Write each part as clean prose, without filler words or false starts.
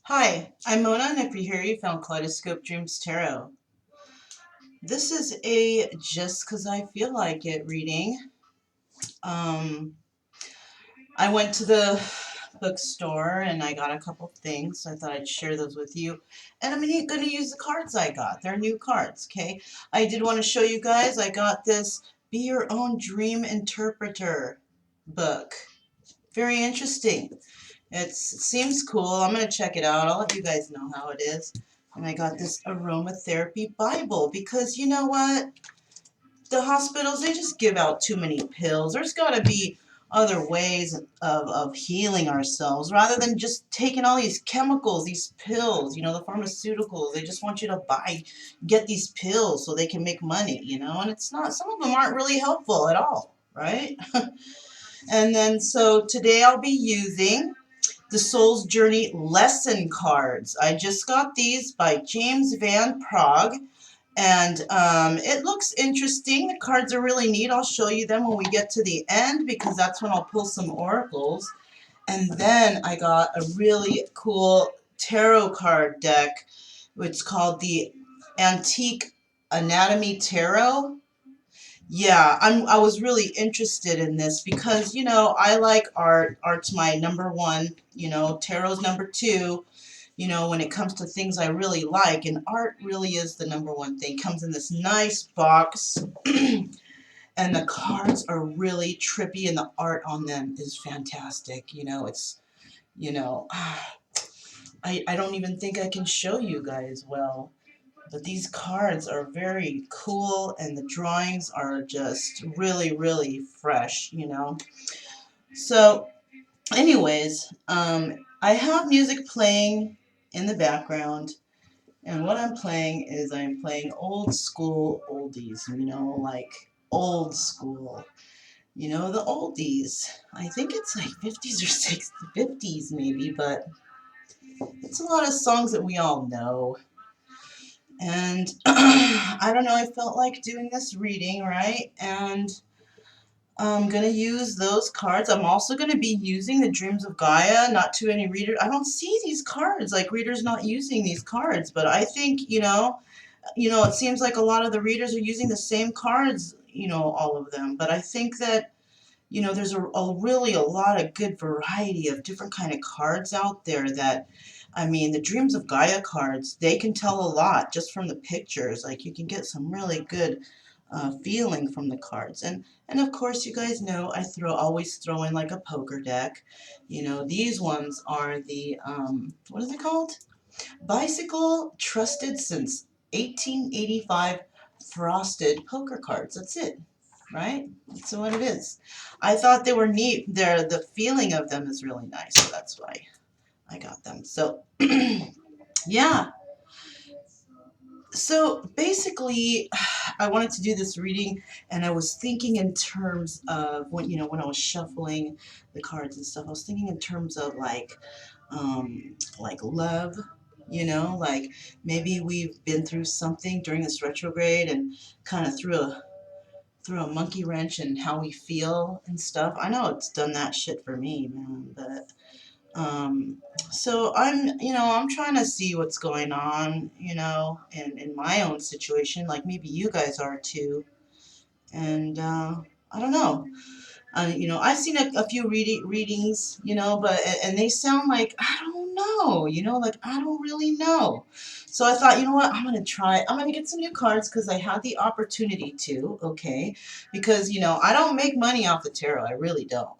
Hi, I'm Mona, and if you're here, you found Kaleidoscope Dreams Tarot. This is a just 'cause I feel like it reading. Um, I went to the bookstore and I got a couple things, so I thought I'd share those with you. And I'm going to use the cards I got. They're new cards, okay? I did want to show you guys, I got this Be Your Own Dream Interpreter book. Very interesting. It seems cool. I'm going to check it out. I'll let you guys know how it is. And I got this aromatherapy Bible because you know what? The hospitals, they just give out too many pills. There's got to be other ways of healing ourselves rather than just taking all these chemicals, these pills, the pharmaceuticals. They just want you to get these pills so they can make money, and it's not, some of them aren't really helpful at all, right? And then so today I'll be using the Soul's Journey lesson cards. I just got these by James Van Prague, and it looks interesting. The cards are really neat. I'll show you them when we get to the end because that's when I'll pull some oracles. And then I got a really cool tarot card deck. It's called the Antique Anatomy Tarot. Yeah, I was really interested in this because, I like art. Art's my number one, tarot's number two, when it comes to things I really like. And art really is the number one thing. Comes in this nice box and the cards are really trippy and the art on them is fantastic. It's, you know, I don't even think I can show you guys well. But these cards are very cool and the drawings are just really, really fresh. So, anyways, I have music playing in the background. And what I'm playing is I'm playing old school oldies, like old school. The oldies. I think it's like 50s or 60s, 50s maybe, but it's a lot of songs that we all know. And I don't know, I felt like doing this reading, right? And I'm going to use those cards. I'm also going to be using the Dreams of Gaia, not to any reader. I don't see these cards, like readers not using these cards, but I think, it seems like a lot of the readers are using the same cards, all of them. But I think that, there's really a lot of good variety of different kind of cards out there that, I mean, the Dreams of Gaia cards, they can tell a lot just from the pictures. Like you can get some really good feeling from the cards. And of course, you guys know I always throw in like a poker deck. These ones are the, what is it called? Bicycle Trusted Since 1885 Frosted Poker Cards. That's it, right? That's what it is. I thought they were neat. The feeling of them is really nice, so that's why I got them. So, yeah. So basically, I wanted to do this reading, and I was thinking in terms of when I was shuffling the cards and stuff. I was thinking in terms of like love. Like maybe we've been through something during this retrograde and kind of threw a monkey wrench in how we feel and stuff. I know it's done that shit for me, man, but um, so I'm trying to see what's going on, in my own situation, like maybe you guys are too. And I don't know. I've seen a few readings, but and they sound like I don't know, like I don't really know. So I thought, you know what, I'm gonna try. I'm gonna get some new cards because I had the opportunity to, okay? Because I don't make money off the tarot. I really don't.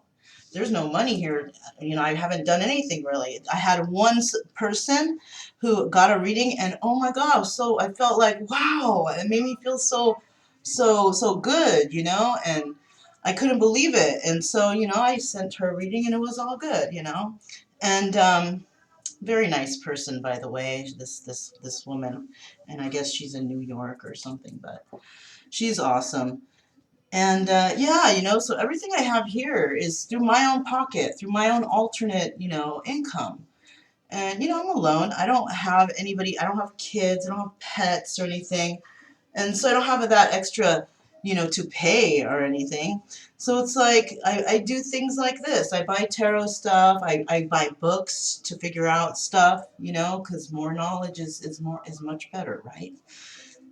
There's no money here. I haven't done anything really. I had one person who got a reading, and oh my God, so I felt like wow, it made me feel so good, and I couldn't believe it. And so, I sent her a reading and it was all good. And very nice person, by the way, this woman. And I guess she's in New York or something, but she's awesome. And yeah, so everything I have here is through my own pocket, through my own alternate, income. And, I'm alone. I don't have anybody, I don't have kids, I don't have pets or anything. And so I don't have that extra you know, to pay or anything. So it's like I do things like this. I buy tarot stuff. I buy books to figure out stuff, you know, because more knowledge is much better, right?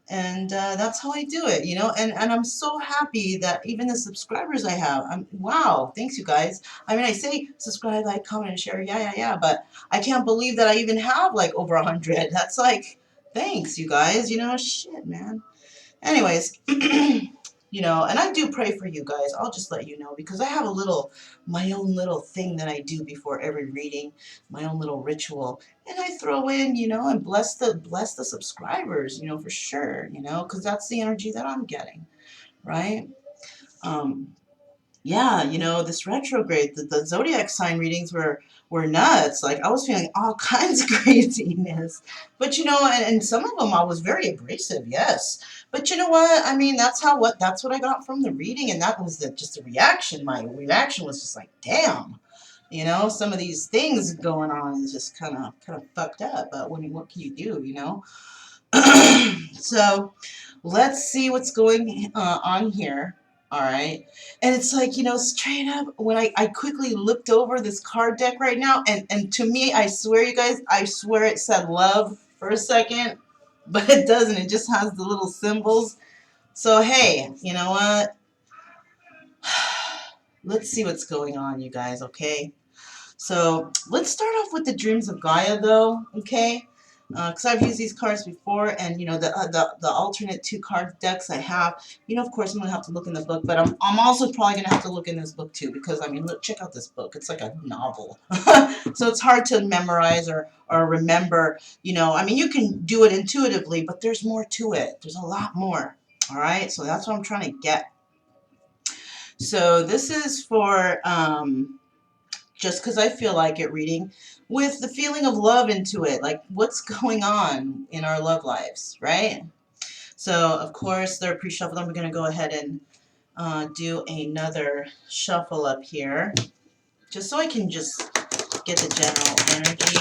And that's how I do it, you know. And I'm so happy that even the subscribers I have, wow, thanks you guys. I mean, I say subscribe, like, comment, and share, yeah, yeah, yeah, but I can't believe that I even have like over 100. That's like, thanks you guys, you know, shit, man. Anyways, you know, and I do pray for you guys. I'll just let you know because I have a little, my own little thing that I do before every reading, my own little ritual, and I throw in, you know, and bless the subscribers, you know, for sure, you know, because that's the energy that I'm getting, right? Um, yeah, you know, this retrograde, the zodiac sign readings were nuts. Like I was feeling all kinds of craziness. But you know, and some of them I was very abrasive, yes. But you know what? I mean, that's what I got from the reading, and that was just the reaction. My reaction was just like, damn. You know, some of these things going on is just kind of fucked up. But what can you do, you know? So let's see what's going on here. All right. And it's like, you know, straight up, when I quickly looked over this card deck right now, and to me, I swear, you guys, I swear it said love for a second, but it doesn't. It just has the little symbols. So, hey, you know what? Let's see what's going on, you guys, okay? So let's start off with the Dreams of Gaia, though, okay? Because I've used these cards before, and you know the alternate two card decks I have. You know, of course, I'm gonna have to look in the book, but I'm also probably gonna have to look in this book too, because I mean, look, check out this book. It's like a novel, so it's hard to memorize or remember. You know, I mean, you can do it intuitively, but there's more to it. There's a lot more. All right, so that's what I'm trying to get. So this is for just because I feel like it reading with the feeling of love into it, like what's going on in our love lives, right? So, of course, they're pre-shuffled. I'm going to go ahead and do another shuffle up here, just so I can just get the general energy.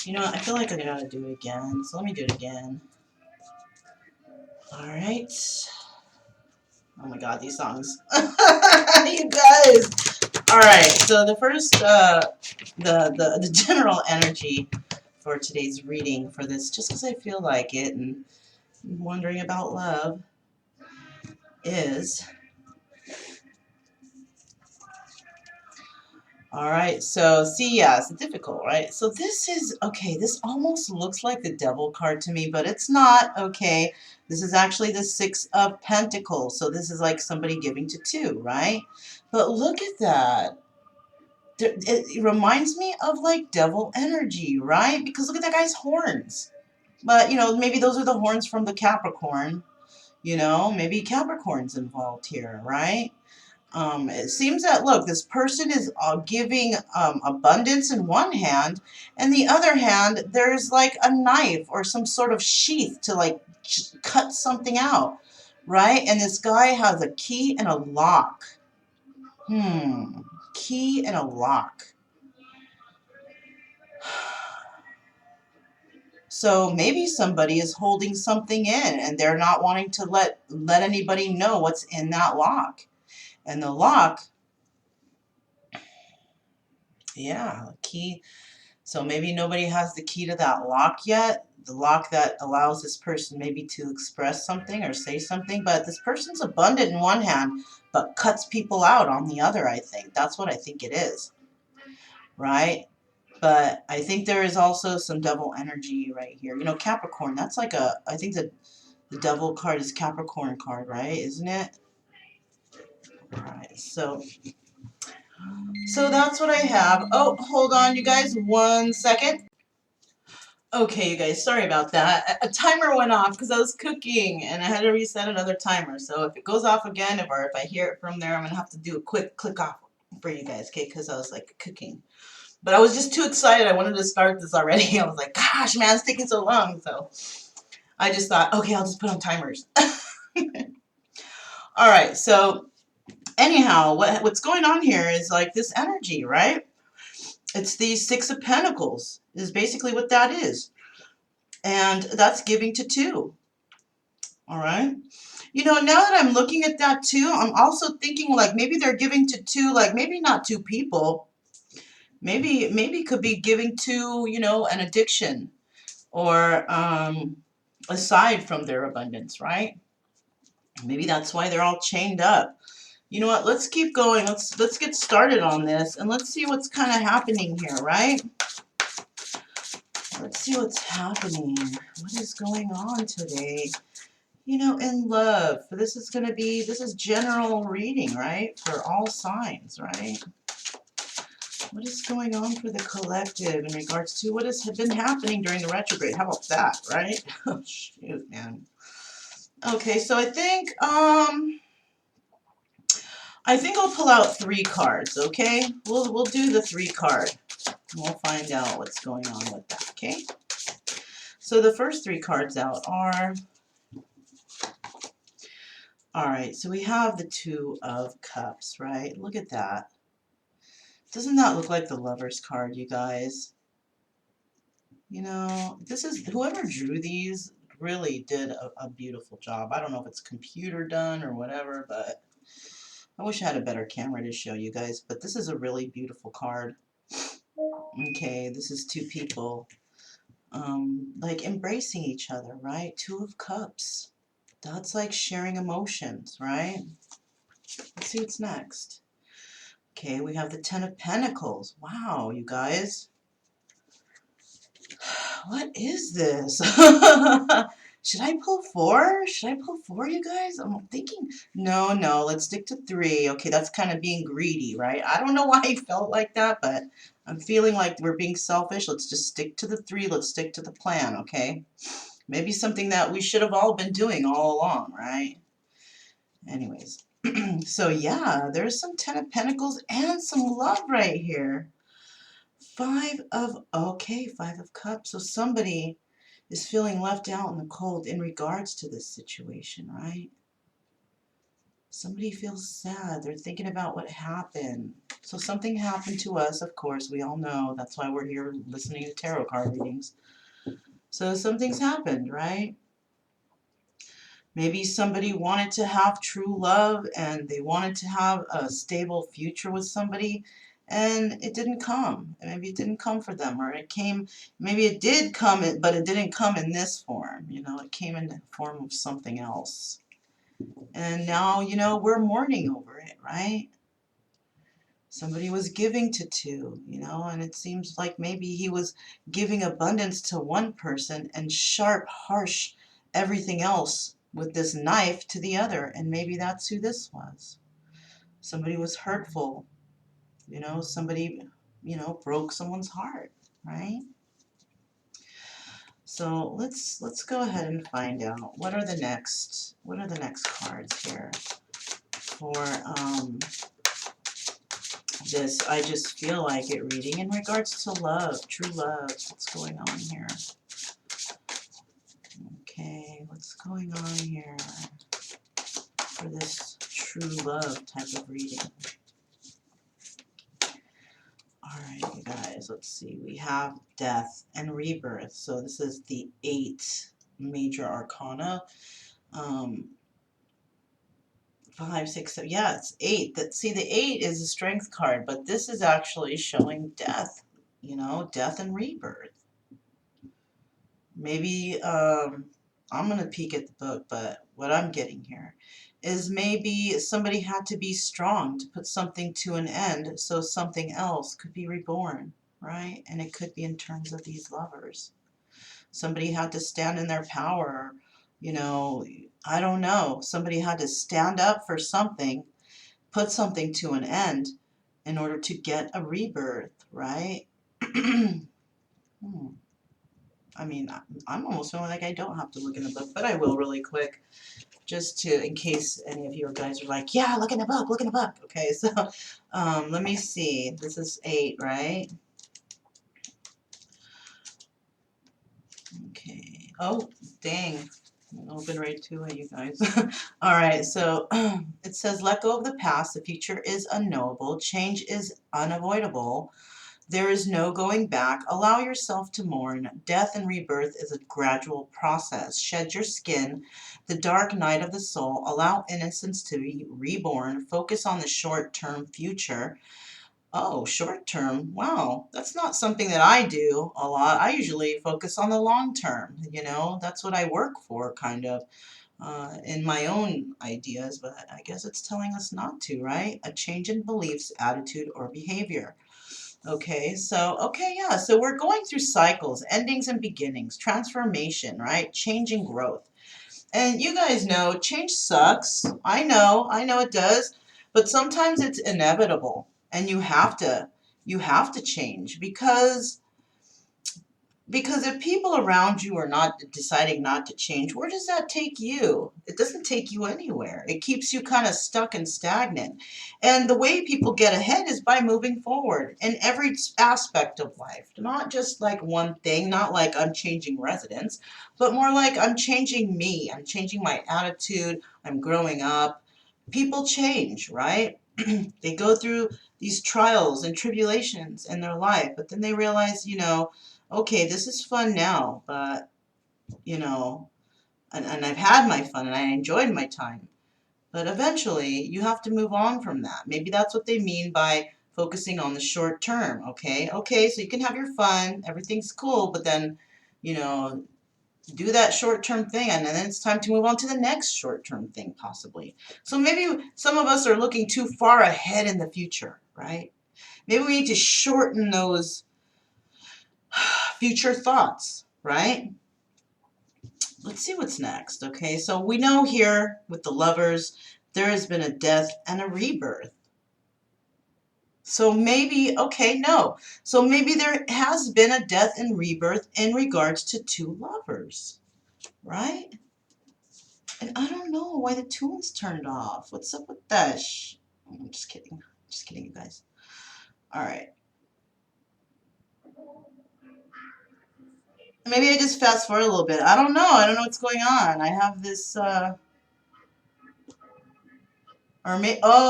You know, I feel like I got to do it again, so let me do it again. All right. Oh my God, these songs. You guys. All right, so the first, the general energy for today's reading for this, just because I feel like it and wondering about love, is, all right, so see, yeah, it's difficult, right? So this is, okay, this almost looks like the devil card to me, but it's not, okay? This is actually the Six of Pentacles, so this is like somebody giving to two, right? But look at that. It reminds me of like devil energy, right? Because look at that guy's horns. But, you know, maybe those are the horns from the Capricorn. You know, maybe Capricorn's involved here, right? It seems that, look, this person is giving abundance in one hand, and the other hand, there's like a knife or some sort of sheath to like cut something out, right? And this guy has a key and a lock. Key and a lock. So maybe somebody is holding something in and they're not wanting to let anybody know what's in that lock. And the lock, yeah, key. So maybe nobody has the key to that lock yet. The lock that allows this person maybe to express something or say something. But this person's abundant in one hand, but cuts people out on the other, I think. That's what I think it is, right? But I think there is also some devil energy right here. You know, Capricorn, that's like I think the devil card is Capricorn card, right? Isn't it? All right, so that's what I have. Oh, hold on, you guys, 1 second. Okay, you guys, sorry about that. A timer went off because I was cooking, and I had to reset another timer. So if it goes off again, or if I hear it from there, I'm gonna have to do a quick click off for you guys, okay? Because I was like cooking. But I was just too excited. I wanted to start this already. I was like, gosh, man, it's taking so long. So I just thought, okay, I'll just put on timers. All right, so anyhow, what's going on here is like this energy, right? It's the Six of Pentacles is basically what that is. And that's giving to two. All right. You know, now that I'm looking at that too, I'm also thinking like maybe they're giving to two, like maybe not two people. Maybe could be giving to, you know, an addiction or aside from their abundance, right? Maybe that's why they're all chained up. You know what? Let's keep going. Let's get started on this and let's see what's kind of happening here, right? Let's see what's happening. What is going on today? You know, in love. This is going to be, this is general reading, right? For all signs, right? What is going on for the collective in regards to what has been happening during the retrograde? How about that, right? Oh, shoot, man. Okay, so I think I'll pull out 3 cards, okay? We'll do the 3 card. We'll find out what's going on with that, okay? So the first 3 cards out are, all right, so we have the 2 of Cups, right? Look at that. Doesn't that look like the Lover's card, you guys? You know, this is, whoever drew these really did a beautiful job. I don't know if it's computer done or whatever, but I wish I had a better camera to show you guys, but this is a really beautiful card. Okay, this is 2 people, like embracing each other, right? 2 of Cups. That's like sharing emotions, right? Let's see what's next. Okay, we have the 10 of Pentacles. Wow, you guys. What is this? Should I pull 4? Should I pull 4, you guys? I'm thinking, no, let's stick to 3. Okay, that's kind of being greedy, right? I don't know why I felt like that, but I'm feeling like we're being selfish. Let's just stick to the 3. Let's stick to the plan, okay? Maybe something that we should have all been doing all along, right? Anyways, so yeah, there's some 10 of Pentacles and some love right here. 5 of Cups. So somebody is feeling left out in the cold in regards to this situation, right? Somebody feels sad. They're thinking about what happened. So something happened to us, of course. We all know. That's why we're here listening to tarot card readings. So something's happened, right? Maybe somebody wanted to have true love and they wanted to have a stable future with somebody and it didn't come. Maybe it didn't come for them, or it came, maybe it did come, but it didn't come in this form. You know, it came in the form of something else. And now, you know, we're mourning over it, right? Somebody was giving to 2, you know, and it seems like maybe he was giving abundance to one person and sharp, harsh everything else with this knife to the other, and maybe that's who this was. Somebody was hurtful, you know, somebody, you know, broke someone's heart, right? So let's go ahead and find out what are the next cards here for this. I just feel like it reading in regards to love, true love. What's going on here? Okay, what's going on here for this true love type of reading? Alright, you guys, let's see. We have death and rebirth. So this is the 8 major arcana. 5, 6, 7. Yeah, it's 8. See, the 8 is a strength card, but this is actually showing death. You know, death and rebirth. Maybe I'm going to peek at the book, but what I'm getting here is maybe somebody had to be strong to put something to an end so something else could be reborn, right? And it could be in terms of these lovers. Somebody had to stand in their power, you know, I don't know. Somebody had to stand up for something, put something to an end in order to get a rebirth, right? I mean, I'm almost feeling like I don't have to look in the book, but I will really quick, just to, in case any of you guys are like, yeah, look in the book, look in the book. Okay, so let me see. This is 8, right? Okay. Oh, dang. Open right to it, you guys. All right, so it says, let go of the past. The future is unknowable. Change is unavoidable. There is no going back. Allow yourself to mourn. Death and rebirth is a gradual process. Shed your skin, the dark night of the soul. Allow innocence to be reborn. Focus on the short-term future. Oh, short term. Wow, that's not something that I do a lot. I usually focus on the long term. That's what I work for, kind of, in my own ideas, but I guess it's telling us not to, right? A change in beliefs, attitude, or behavior. Okay, yeah, so we're going through cycles, endings and beginnings, transformation, right? Change and growth. And you guys know change sucks. I know it does, but sometimes it's inevitable and you have to change because if people around you are not deciding not to change, where does that take you? It doesn't take you anywhere. It keeps you kind of stuck and stagnant. And the way people get ahead is by moving forward in every aspect of life. Not just like one thing, not like I'm changing residence, but more like I'm changing me. I'm changing my attitude. I'm growing up. People change, right? They go through these trials and tribulations in their life, but then they realize, okay, this is fun now, but, you know, and I've had my fun and I enjoyed my time. But eventually, you have to move on from that. Maybe that's what they mean by focusing on the short term, okay? Okay, so you can have your fun, everything's cool, but then, you know, do that short-term thing, and then it's time to move on to the next short-term thing, possibly. So maybe some of us are looking too far ahead in the future, right? Maybe we need to shorten those future thoughts, right? Let's see what's next, okay? So we know here with the lovers, there has been a death and a rebirth. So maybe, okay, no. So maybe there has been a death and rebirth in regards to two lovers, right? And I don't know why the tune's turned off. What's up with that? I'm just kidding. Just kidding, you guys. All right. Maybe I just fast forward a little bit. I don't know. I don't know what's going on. I have this, oh,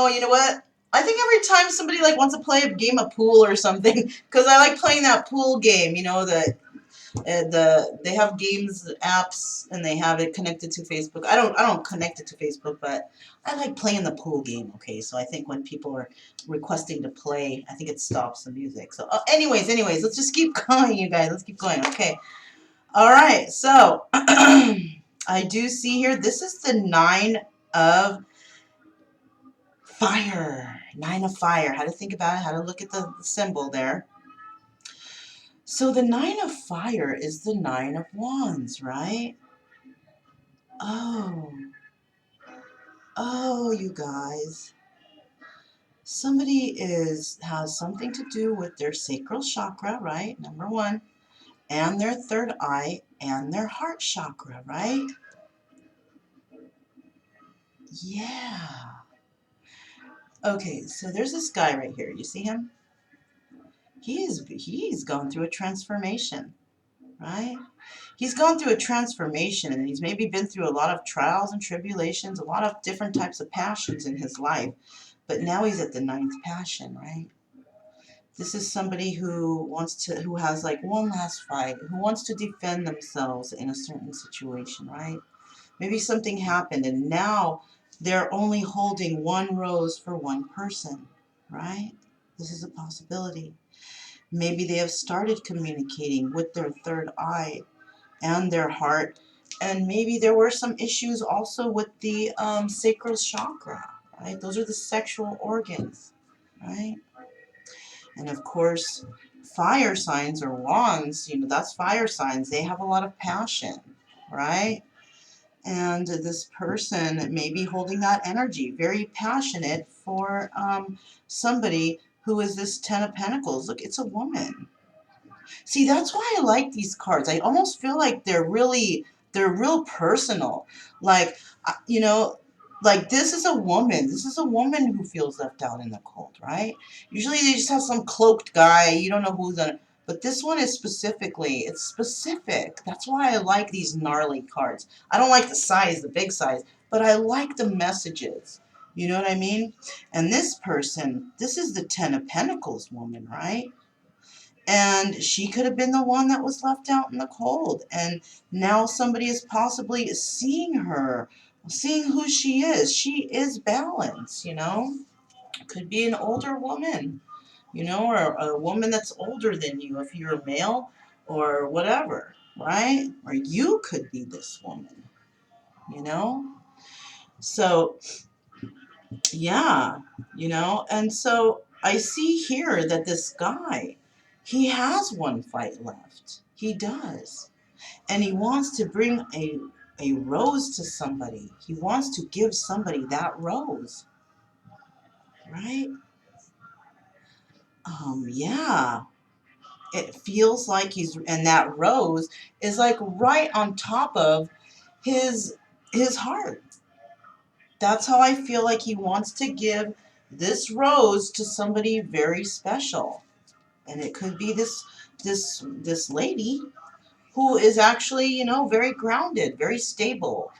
you know what? I think every time somebody like wants to play a game of pool or something, because I like playing that pool game. They have games apps and they have it connected to Facebook. I don't connect it to Facebook, but I like playing the pool game. Okay, so I think when people are requesting to play, I think it stops the music. So, anyways, let's just keep going, you guys. Let's keep going. Okay. All right. So I do see here. This is the Nine of Fire. Nine of Fire. How to think about it. How to look at the symbol there. So the Nine of Fire is the Nine of Wands, right? Oh, you guys. Somebody has something to do with their sacral chakra, right? Number one, and their third eye and their heart chakra, right? Yeah. Okay, so there's this guy right here. You see him? He's gone through a transformation, right? He's gone through a transformation and he's maybe been through a lot of trials and tribulations, a lot of different types of passions in his life. But now he's at the ninth passion, right? This is somebody who has like one last fight, who wants to defend themselves in a certain situation, right? Maybe something happened and now they're only holding one rose for one person, right? This is a possibility. Maybe they have started communicating with their third eye and their heart. And maybe there were some issues also with the sacral chakra, right? Those are the sexual organs, right? And of course, fire signs or wands, that's fire signs. They have a lot of passion, right? And this person may be holding that energy, very passionate for somebody who is this Ten of Pentacles. Look, it's a woman. See, that's why I like these cards. I almost feel like they're real personal. Like, you know, like this is a woman. This is a woman who feels left out in the cold, right? Usually they just have some cloaked guy. You don't know who's on it. But this one is it's specific. That's why I like these gnarly cards. I don't like the size, the big size, but I like the messages. You know what I mean? And this person, this is the Ten of Pentacles woman, right? And she could have been the one that was left out in the cold. And now somebody is possibly seeing her, seeing who she is. She is balanced, you know. Could be an older woman, you know, or a woman that's older than you if you're a male or whatever, right? Or you could be this woman, you know? So, yeah, you know, and so I see here that this guy, he has one fight left. He does. And he wants to bring a rose to somebody. He wants to give somebody that rose, right? Yeah. It feels like he's, and that rose is like right on top of his his heart. That's how I feel like he wants to give this rose to somebody very special. And it could be this lady who is actually, you know, very grounded, very stable,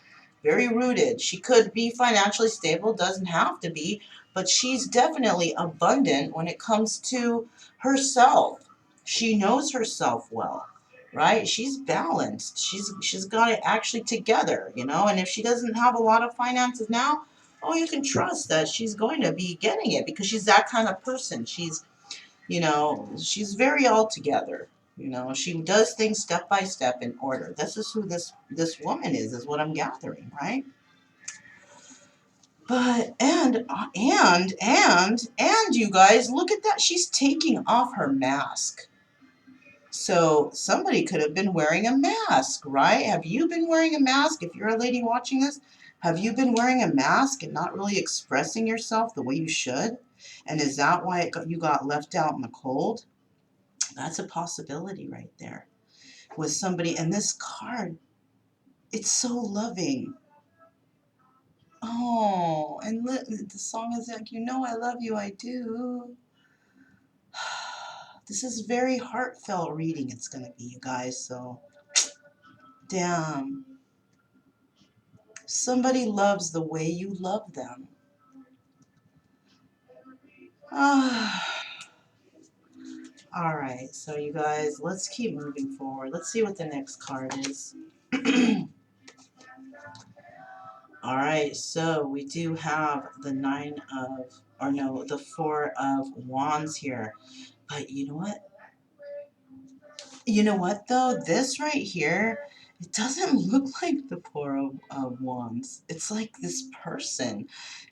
very rooted. She could be financially stable, doesn't have to be, but she's definitely abundant when it comes to herself. She knows herself well, right? She's balanced. She's got it actually together, you know, and if she doesn't have a lot of finances now, oh, you can trust that she's going to be getting it because she's that kind of person. She's, you know, she's very all together. You know, she does things step by step in order. This is who this woman is what I'm gathering, right? But and you guys, look at that. She's taking off her mask. So somebody could have been wearing a mask, right? Have you been wearing a mask? If you're a lady watching this, have you been wearing a mask and not really expressing yourself the way you should? And is that why you got left out in the cold? That's a possibility right there with somebody. And this card, it's so loving. Oh, and the song is like, you know, I love you, I do. This is very heartfelt reading it's going to be, you guys. So, damn. Somebody loves the way you love them. Ah. All right, so you guys, let's keep moving forward. Let's see what the next card is. All right, so we do have the the Four of Wands here. But you know what? You know what, though? This right here, it doesn't look like the Four of Wands. It's like this person.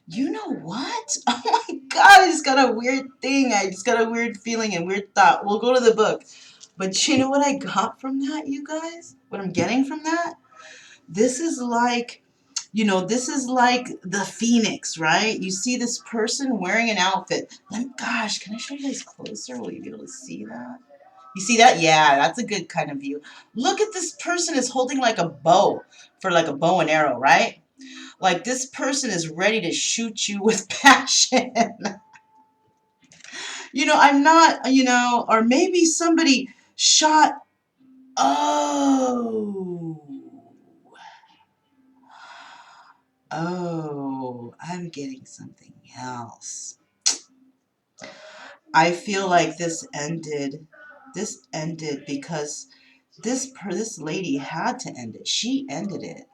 You know what? Oh my God, I just got a weird thing. I just got a weird feeling and weird thought. We'll go to the book. But you know what I got from that, you guys? What I'm getting from that? This is like, you know, this is like the phoenix, right? You see this person wearing an outfit. Gosh, can I show you guys closer? Will you be able to see that? You see that? Yeah, that's a good kind of view. Look at this person is holding like a bow for like a bow and arrow, right? Like this person is ready to shoot you with passion. You know, I'm not, you know, or maybe somebody shot. Oh. Oh, I'm getting something else. I feel like this ended. This ended because this lady had to end it. She ended it.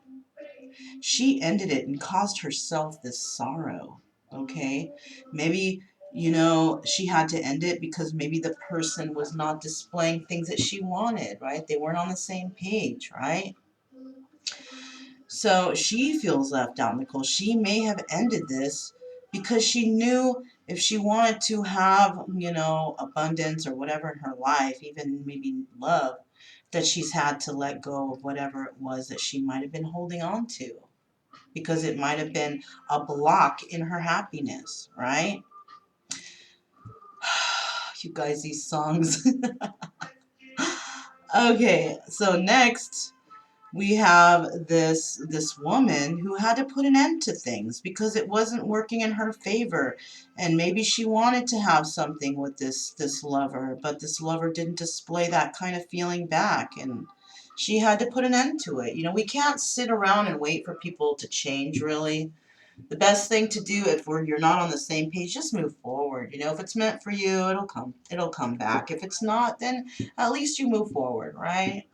She ended it and caused herself this sorrow. Okay? Maybe, you know, she had to end it because maybe the person was not displaying things that she wanted, right? They weren't on the same page, right? So she feels left out, Nicole. She may have ended this because she knew if she wanted to have, you know, abundance or whatever in her life, even maybe love, that she's had to let go of whatever it was that she might have been holding on to because it might have been a block in her happiness, right? You guys, these songs. Okay, so next we have this woman who had to put an end to things because it wasn't working in her favor, and maybe she wanted to have something with this lover, but this lover didn't display that kind of feeling back, and she had to put an end to it. You know, we can't sit around and wait for people to change, really. The best thing to do if you're not on the same page, just move forward. You know, if it's meant for you, it'll come back. If it's not, then at least you move forward, right?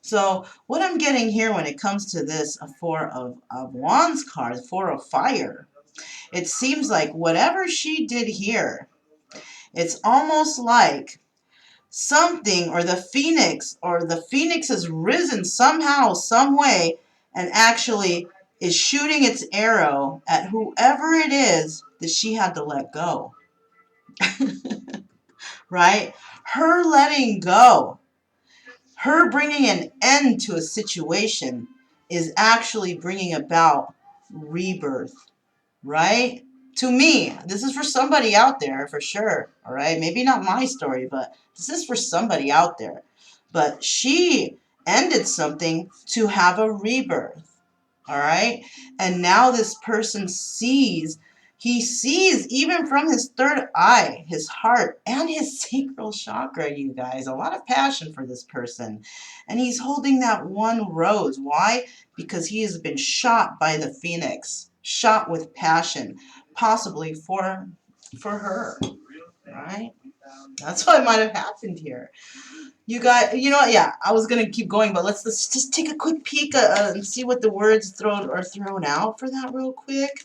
So what I'm getting here when it comes to this Four of Wands card, Four of Fire, it seems like whatever she did here, it's almost like something or the phoenix has risen somehow, some way, and actually is shooting its arrow at whoever it is that she had to let go. Right? Her letting go, her bringing an end to a situation is actually bringing about rebirth, right? To me, this is for somebody out there for sure, all right? Maybe not my story, but this is for somebody out there. But she ended something to have a rebirth, all right? And now this person he sees even from his third eye, his heart, and his sacral chakra, you guys. A lot of passion for this person. And he's holding that one rose. Why? Because he has been shot by the phoenix, shot with passion, possibly for her, right? That's what might have happened here. You got, you know what, yeah, I was going to keep going, but let's just take a quick peek and see what the words are thrown out for that real quick.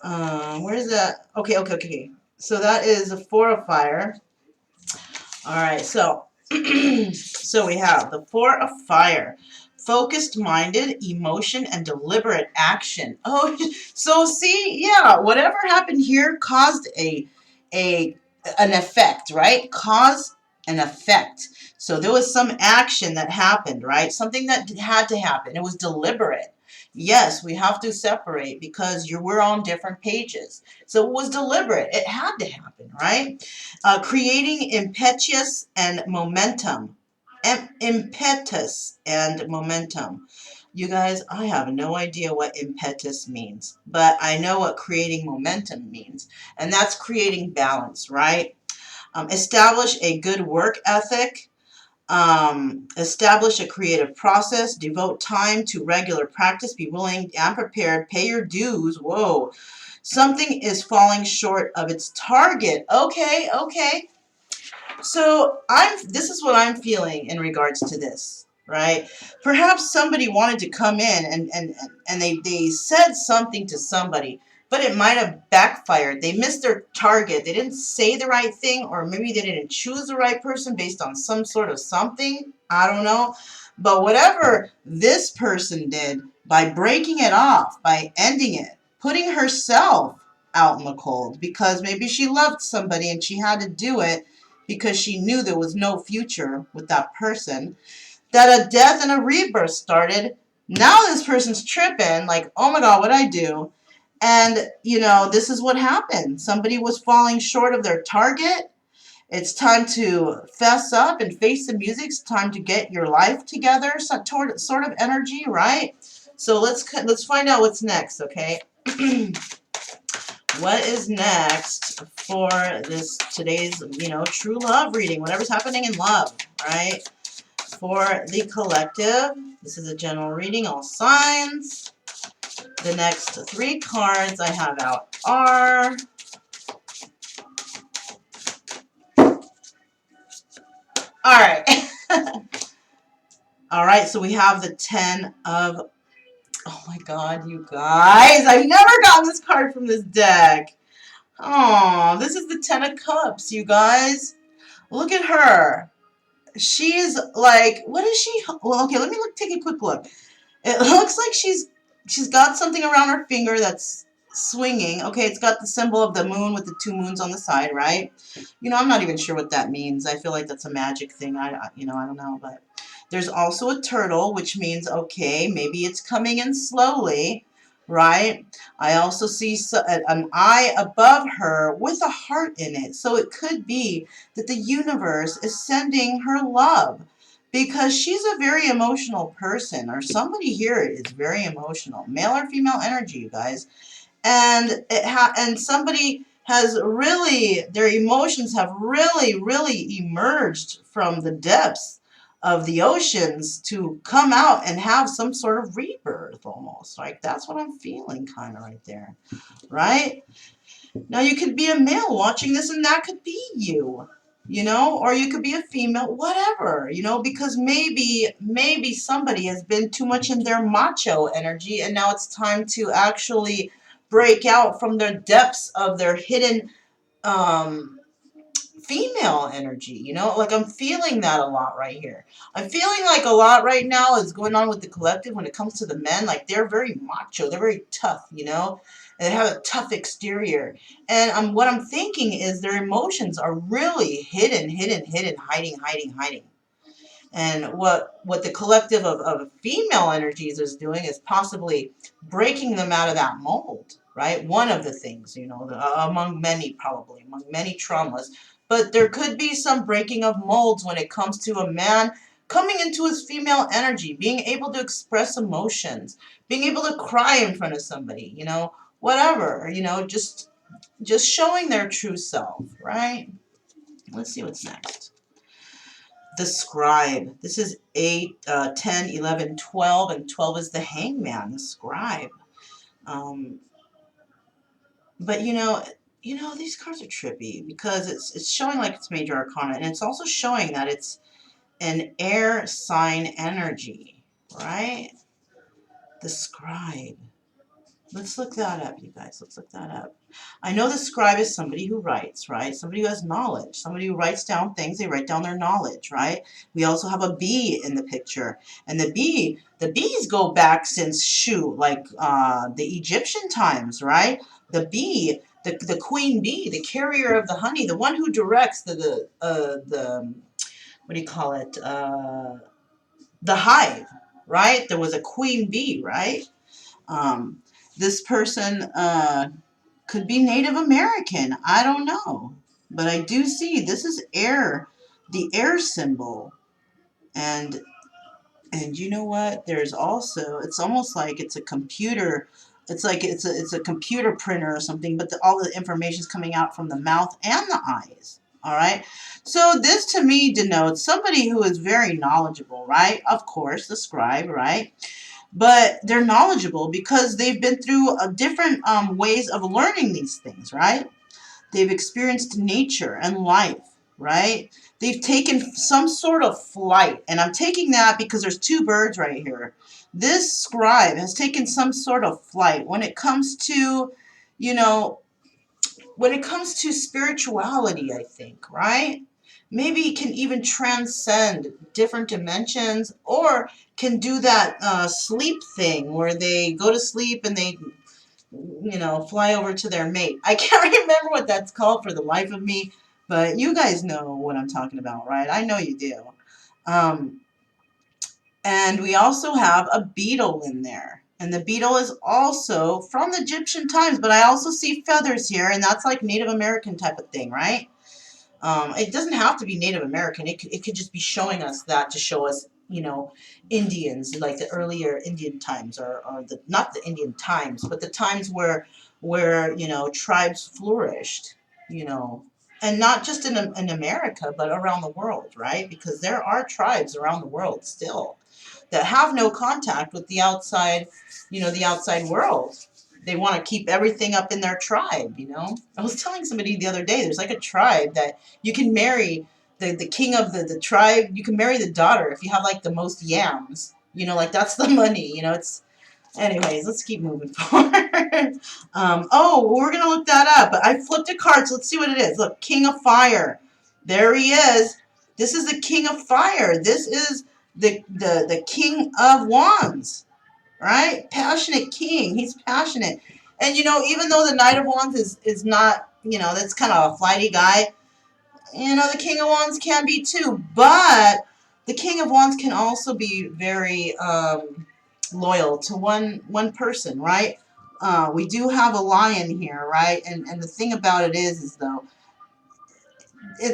Where is that? Okay. So that is a Four of Fire. All right, so so we have the Four of Fire. Focused minded, emotion, and deliberate action. Oh, so see, yeah, whatever happened here caused a an effect, right? Cause and effect. So there was some action that happened, right? Something that had to happen. It was deliberate. Yes, we have to separate because we're on different pages. So it was deliberate. It had to happen, right? Creating impetus and momentum. Impetus and momentum. You guys, I have no idea what impetus means, but I know what creating momentum means, and that's creating balance, right? Establish a good work ethic. Establish a creative process. Devote time to regular practice. Be willing and prepared. Pay your dues. Whoa. Something is falling short of its target. Okay. So this is what I'm feeling in regards to this, right? Perhaps somebody wanted to come in and they said something to somebody, but it might have backfired. They missed their target. They didn't say the right thing, or maybe they didn't choose the right person based on some sort of something. I don't know. But whatever this person did by breaking it off, by ending it, putting herself out in the cold because maybe she loved somebody and she had to do it because she knew there was no future with that person, that a death and a rebirth started. Now this person's tripping, like, oh my God, what'd I do? And, this is what happened. Somebody was falling short of their target. It's time to fess up and face the music. It's time to get your life together, sort of energy, right? So let's find out what's next, okay? What is next for today's, true love reading, whatever's happening in love, right? For the collective, this is a general reading, all signs. The next three cards I have out are all right. All right, so we have the 10 of, oh my God, you guys, I've never gotten this card from this deck. Oh, this is the 10 of Cups, you guys. Look at her. She's like, what is she? Well, okay, let me take a quick look. It looks like she's got something around her finger that's swinging. Okay, it's got the symbol of the moon with the two moons on the side, right? I'm not even sure what that means. I feel like that's a magic thing. I don't know, but there's also a turtle, which means, okay, maybe it's coming in slowly, right? I also see an eye above her with a heart in it. So it could be that the universe is sending her love because she's a very emotional person, or somebody here is very emotional, male or female energy, you guys. And and somebody has really, their emotions have really emerged from the depths of the oceans to come out and have some sort of rebirth almost. Like that's what I'm feeling kind of right there, right? Now you could be a male watching this and that could be you, or you could be a female, whatever, because maybe somebody has been too much in their macho energy and now it's time to actually break out from their depths of their hidden um female energy, like I'm feeling that a lot right here. I'm feeling like a lot right now is going on with the collective when it comes to the men. Like they're very macho, they're very tough, and they have a tough exterior. And what I'm thinking is their emotions are really hidden, hiding. And what the collective of female energies is doing is possibly breaking them out of that mold, right? One of the things, among many, probably, among many traumas. But there could be some breaking of molds when it comes to a man coming into his female energy, being able to express emotions, being able to cry in front of somebody, whatever, just showing their true self, right? Let's see what's next. The scribe. This is 8, 10, 11, 12, and 12 is the hangman, the scribe. Um, but these cards are trippy because it's showing like it's major arcana, and it's also showing that it's an air sign energy, right? The scribe. Let's look that up, you guys. Let's look that up. I know the scribe is somebody who writes, right? Somebody who has knowledge. Somebody who writes down things. They write down their knowledge, right? We also have a bee in the picture. And the bees go back since, like the Egyptian times, right? The bee, the queen bee, the carrier of the honey, the one who directs the what do you call it? The hive, right? There was a queen bee, right? Um, this person could be Native American. I don't know. But I do see this is air, the air symbol. And you know what? There's also, it's almost like it's a computer. It's like it's a computer printer or something, but all the information is coming out from the mouth and the eyes. All right. So this to me denotes somebody who is very knowledgeable, right? Of course, the scribe, right? But they're knowledgeable because they've been through different ways of learning these things, right? They've experienced nature and life, right? They've taken some sort of flight, and I'm taking that because there's two birds right here. This scribe has taken some sort of flight when it comes to, you know, when it comes to spirituality, I think, right? Maybe it can even transcend different dimensions or can do that sleep thing where they go to sleep and they, fly over to their mate. I can't remember what that's called for the life of me, but you guys know what I'm talking about, right? I know you do. Um, and we also have a beetle in there. And the beetle is also from the Egyptian times, but I also see feathers here, and that's like Native American type of thing, right? It doesn't have to be Native American. It could just be showing us that to show us, Indians, like the earlier Indian times, or the not the Indian times, but the times where tribes flourished, and not just in America, but around the world, right? Because there are tribes around the world still that have no contact with the outside, the outside world. They want to keep everything up in their tribe. I was telling somebody the other day, there's like a tribe that you can marry the king of the tribe. You can marry the daughter if you have like the most yams. Like that's the money. It's anyways. Let's keep moving forward. Oh, we're gonna look that up. But I flipped a card, so let's see what it is. Look, King of Fire. There he is. This is the King of Fire. This is the King of Wands, right? Passionate king. He's passionate. And even though the Knight of Wands is not, that's kind of a flighty guy, the King of Wands can be too. But the King of Wands can also be very loyal to one person, right? We do have a lion here, right? And the thing about it is though,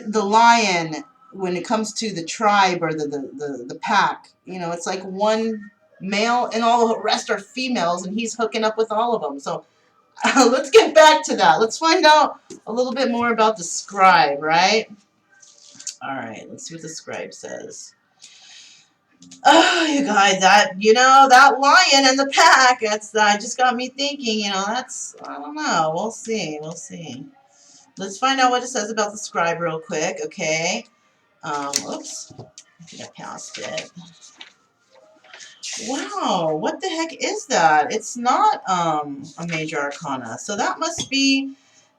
the lion, when it comes to the tribe or the pack, it's like one male and all the rest are females, and he's hooking up with all of them. So let's get back to that. Let's find out a little bit more about the scribe, right? All right, let's see what the scribe says. Oh, you guys, that lion in the pack, that just got me thinking, I don't know. We'll see. We'll see. Let's find out what it says about the scribe real quick, okay? Oops. I think I passed it. Wow, what the heck is that? It's not a major arcana. So that must be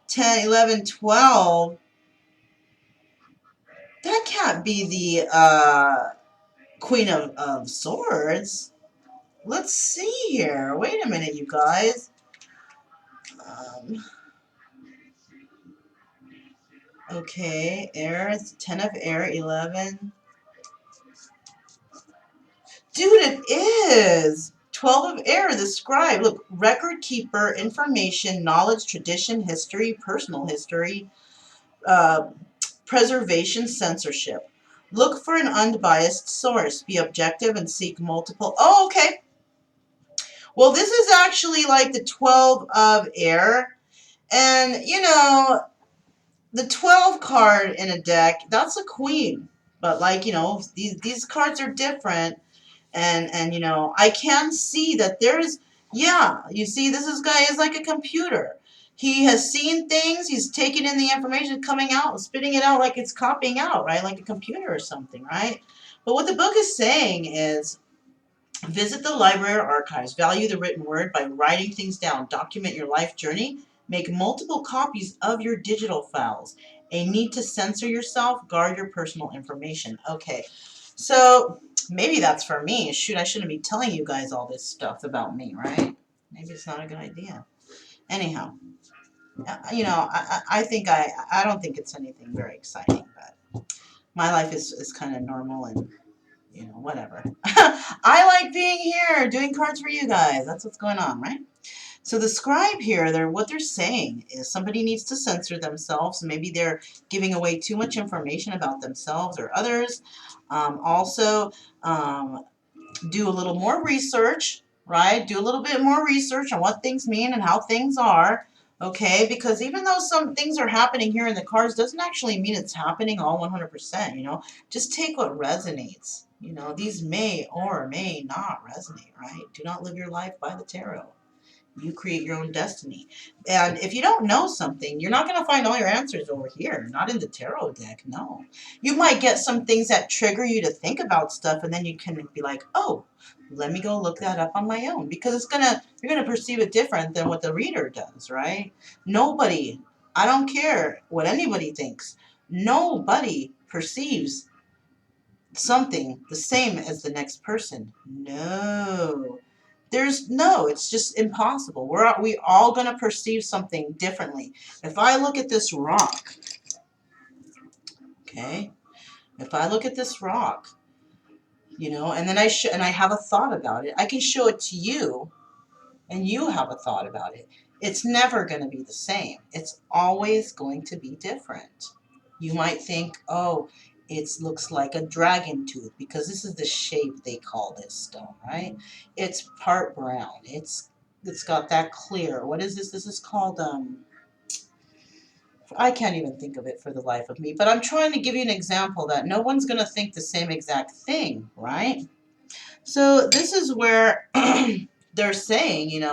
10, 11, 12. That can't be the Queen of Swords. Let's see here. Wait a minute, you guys. Um, okay, air. It's 10 of air, 11. Dude, it is! 12 of air, the scribe. Look, record keeper, information, knowledge, tradition, history, personal history, uh, preservation, censorship. Look for an unbiased source. Be objective and seek multiple. Oh, okay. Well, this is actually like the 12 of air. And, the 12 card in a deck, that's a queen. But, like, these cards are different. And I can see that there's, yeah, you see, guy is like a computer. He has seen things, he's taking in the information, coming out, spitting it out like it's copying out, right? Like a computer or something, right? But what the book is saying is, visit the library or archives, value the written word by writing things down, document your life journey, make multiple copies of your digital files. A need to censor yourself, guard your personal information. Okay, so maybe that's for me. Shoot, I shouldn't be telling you guys all this stuff about me, right? Maybe it's not a good idea. Anyhow, I think I don't think it's anything very exciting, but my life is kind of normal and whatever. I like being here, doing cards for you guys. That's what's going on, right? So the scribe here, what they're saying is somebody needs to censor themselves. Maybe they're giving away too much information about themselves or others. Also, do a little more research, right? Do a little bit more research on what things mean and how things are. Okay, because even though some things are happening here in the cards, doesn't actually mean it's happening all 100%, Just take what resonates. These may or may not resonate, right? Do not live your life by the tarot. You create your own destiny. And if you don't know something, you're not going to find all your answers over here. Not in the tarot deck, no. You might get some things that trigger you to think about stuff, and then you can be like, oh, let me go look that up on my own. Because you're going to perceive it different than what the reader does, right? Nobody, I don't care what anybody thinks, nobody perceives something the same as the next person. No. It's just impossible. We all going to perceive something differently. If I look at this rock, okay? If I look at this rock, and then I have a thought about it, I can show it to you, and you have a thought about it. It's never going to be the same. It's always going to be different. You might think, oh, it looks like a dragon tooth because this is the shape they call this stone, right? It's part brown. It's got that clear. What is this? This is called I can't even think of it for the life of me, but I'm trying to give you an example that no one's going to think the same exact thing, right? So this is where they're saying,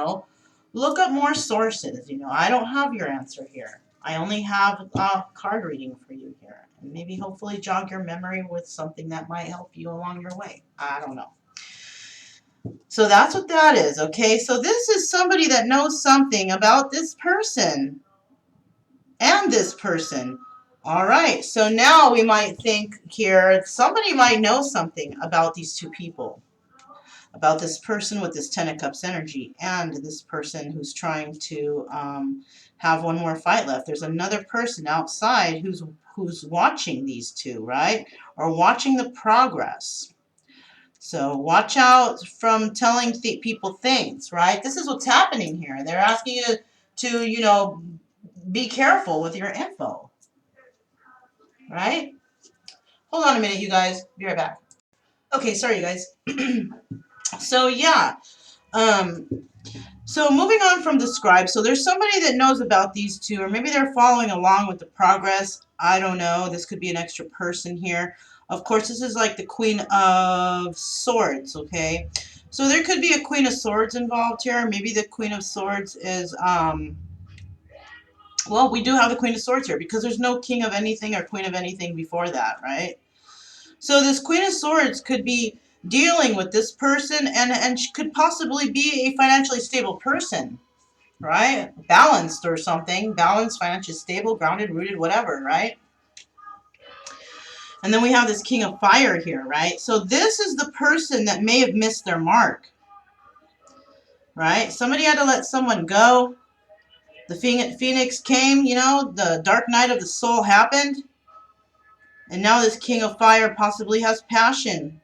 look up more sources. I don't have your answer here. I only have a card reading for you here. And maybe hopefully jog your memory with something that might help you along your way. I don't know. So that's what that is, okay? So this is somebody that knows something about this person and this person. All right, so now we might think here, somebody might know something about these two people. About this person with this Ten of Cups energy and this person who's trying to have one more fight left. There's another person outside who's watching these two, right? Or watching the progress. So watch out from telling people things, right? This is what's happening here. They're asking you to, be careful with your info, right? Hold on a minute, you guys. Be right back. Okay, sorry, you guys. So, yeah. So moving on from the scribe, so there's somebody that knows about these two, or maybe they're following along with the progress. I don't know. This could be an extra person here. Of course, this is like the Queen of Swords, okay? So there could be a Queen of Swords involved here. Maybe the Queen of Swords is, well, we do have the Queen of Swords here because there's no King of anything or Queen of anything before that, right? So this Queen of Swords could be dealing with this person and she could possibly be a financially stable person, right? Balanced or something. Balanced, financially stable, grounded, rooted, whatever, right? And then we have this King of Fire here, right? So this is the person that may have missed their mark, right? Somebody had to let someone go. The Phoenix came, you know, the dark night of the soul happened. And now this King of Fire possibly has passion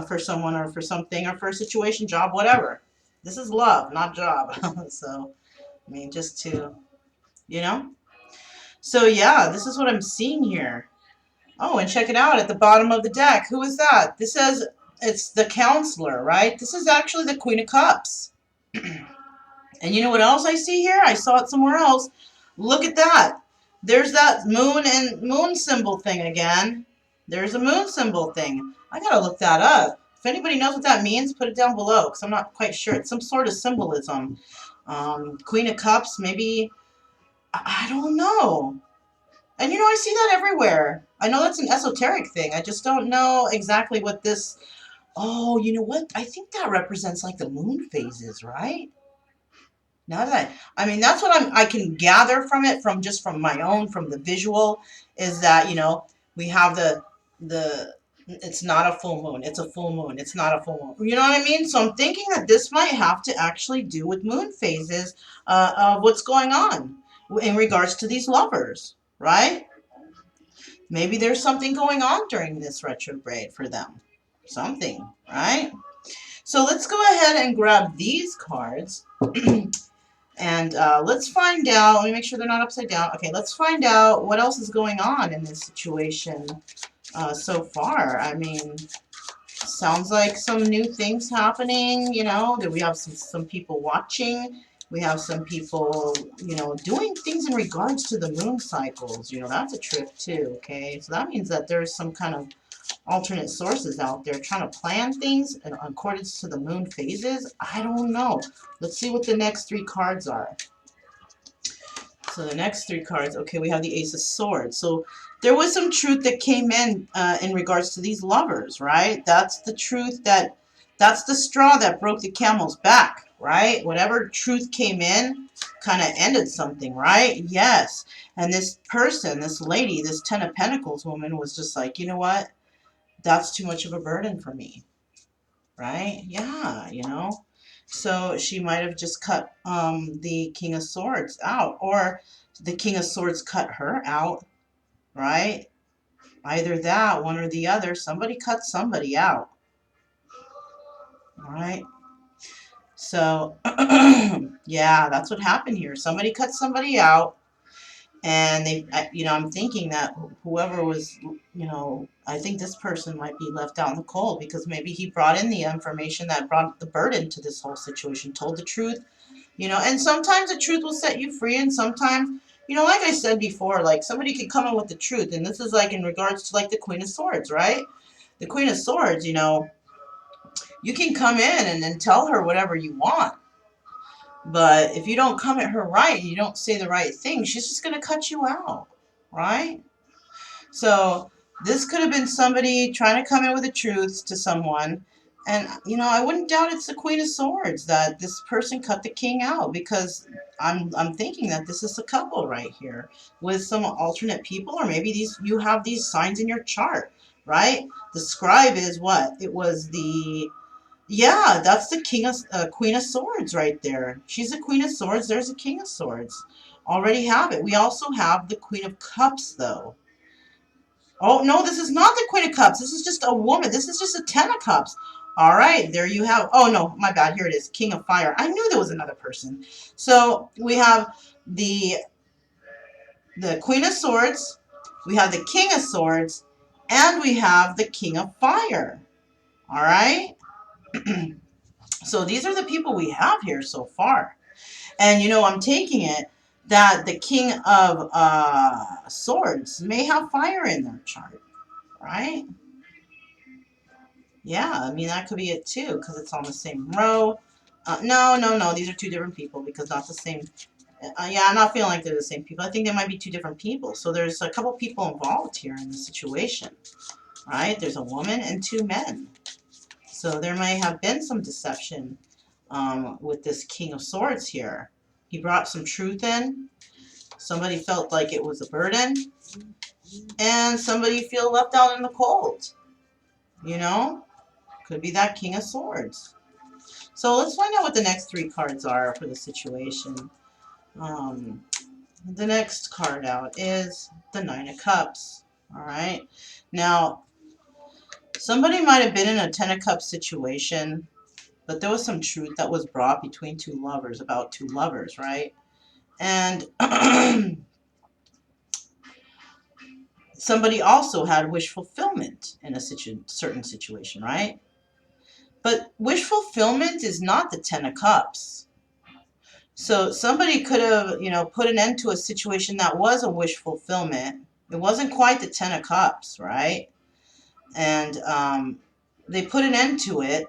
for someone or for something or for a situation, job, whatever. This is love, not job. So, I mean, just to, you know. So, yeah, this is what I'm seeing here. Oh, and check it out at the bottom of the deck. Who is that? This says it's the counselor, right? This is actually the Queen of Cups. And you know what else I see here? I saw it somewhere else. Look at that. There's that moon and moon symbol thing again. There's a moon symbol thing. I gotta look that up. If anybody knows what that means, put it down below, because I'm not quite sure. It's some sort of symbolism. Queen of Cups, maybe. I don't know. And you know, I see that everywhere. I know that's an esoteric thing. I just don't know exactly what this... Oh, you know what? I think that represents like the moon phases, right? Now that I mean, that's what I can gather from it, from just from my own, from the visual, is that, you know, we have the it's not a full moon, it's a full moon, it's not a full moon. You know what I mean? So I'm thinking that this might have to actually do with moon phases of what's going on in regards to these lovers, right? Maybe there's something going on during this retrograde for them. Something, right? So let's go ahead and grab these cards. And let's find out. Let me make sure they're not upside down. Okay, let's find out what else is going on in this situation so far. I mean, sounds like some new things happening, you know. That we have some people watching. We have some people, you know, doing things in regards to the moon cycles. You know, that's a trip too, okay? So that means that there's some kind of alternate sources out there trying to plan things in accordance to the moon phases. I don't know. Let's see what the next three cards are. So the next three cards, okay, we have the Ace of Swords. So there was some truth that came in regards to these lovers, right? That's the truth that's the straw that broke the camel's back, right? Whatever truth came in kind of ended something, right? Yes. And this person, this lady, this Ten of Pentacles woman was just like, you know what? That's too much of a burden for me, right? Yeah, you know. So she might have just cut the King of Swords out, or the King of Swords cut her out, right? Either that, one or the other. Somebody cut somebody out, all right? So, yeah, that's what happened here. Somebody cut somebody out. And they, you know, I'm thinking that whoever was, you know, I think this person might be left out in the cold because maybe he brought in the information that brought the burden to this whole situation, told the truth, you know, and sometimes the truth will set you free. And sometimes, you know, like I said before, like somebody could come in with the truth. And this is like in regards to like the Queen of Swords, right? The Queen of Swords, you know, you can come in and then tell her whatever you want. But if you don't come at her right, you don't say the right thing, she's just going to cut you out, right? So this could have been somebody trying to come in with the truth to someone. And, you know, I wouldn't doubt it's the Queen of Swords that this person cut the king out, because I'm thinking that this is a couple right here with some alternate people, or maybe you have these signs in your chart, right? The scribe is what? It was the... Yeah, that's the Queen of Swords right there. She's a Queen of Swords. There's a King of Swords. Already have it. We also have the Queen of Cups, though. Oh, no, this is not the Queen of Cups. This is just a woman. This is just a Ten of Cups. All right, there you have... Oh, no, my bad. Here it is. King of Fire. I knew there was another person. So we have the Queen of Swords. We have the King of Swords. And we have the King of Fire. All right? So these are the people we have here so far. And, you know, I'm taking it that the King of Swords may have fire in their chart. right? Yeah, I mean, that could be it too, because it's on the same row. No, no, no, these are two different people, because not the same. Yeah, I'm not feeling like they're the same people. I think they might be two different people. So there's a couple people involved here in the situation, right? There's a woman and two men. So there may have been some deception with this King of Swords here. He brought some truth in. Somebody felt like it was a burden. And somebody feel left out in the cold. You know? Could be that King of Swords. So let's find out what the next three cards are for the situation. The next card out is the Nine of Cups. Alright. Now, somebody might have been in a Ten of Cups situation, but there was some truth that was brought between two lovers, about two lovers, right? And somebody also had wish fulfillment in a certain situation, right? But wish fulfillment is not the Ten of Cups. So somebody could have, put an end to a situation that was a wish fulfillment. It wasn't quite the Ten of Cups, right? And they put an end to it,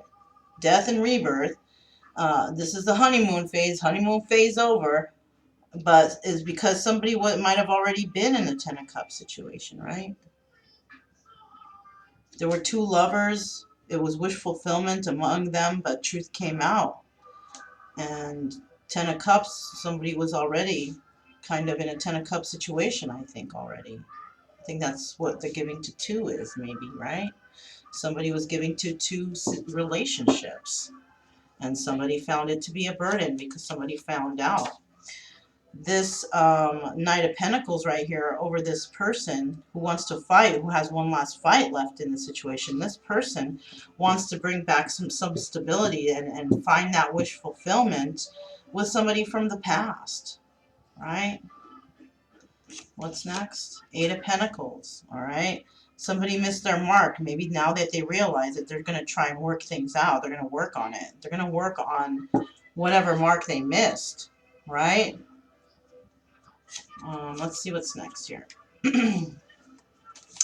death and rebirth. This is the honeymoon phase over, but is because somebody might have already been in the Ten of Cups situation, right? There were two lovers. It was wish fulfillment among them, but truth came out. And Ten of Cups, somebody was already kind of in a Ten of Cups situation, I think, already. I think that's what the giving to two is, maybe, right? Somebody was giving to two relationships, and somebody found it to be a burden because somebody found out. This Knight of Pentacles right here over this person who wants to fight, who has one last fight left in the situation. This person wants to bring back some stability and find that wish fulfillment with somebody from the past, right? What's next? Eight of Pentacles, all right? Somebody missed their mark. Maybe now that they realize that they're going to try and work things out, they're going to work on it. They're going to work on whatever mark they missed, right? Let's see what's next here.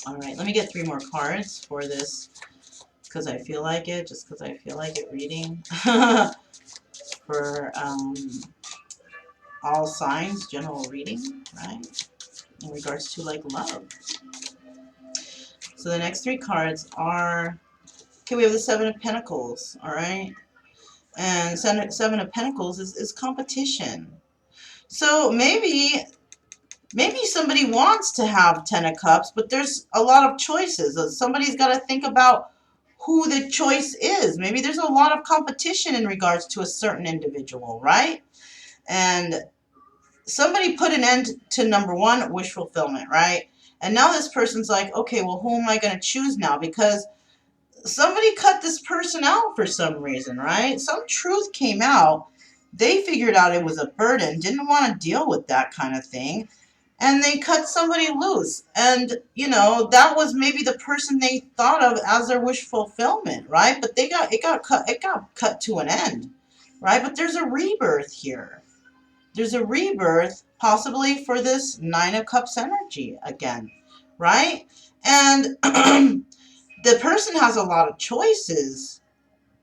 All right, let me get three more cards for this because I feel like it, just because I feel like it reading. For all signs, general reading, right? In regards to like love. So the next three cards are, okay, we have the Seven of Pentacles, all right? And Seven of Pentacles is competition. So maybe somebody wants to have Ten of Cups, but there's a lot of choices. Somebody's got to think about who the choice is. Maybe there's a lot of competition in regards to a certain individual, right? And somebody put an end to number one, wish fulfillment, right? And now this person's like, okay, well, who am I going to choose now? Because somebody cut this person out for some reason, right? Some truth came out. They figured out it was a burden, didn't want to deal with that kind of thing. And they cut somebody loose. And, that was maybe the person they thought of as their wish fulfillment, right? But it got cut to an end, right? But there's a rebirth here. There's a rebirth possibly for this Nine of Cups energy again, right? And the person has a lot of choices.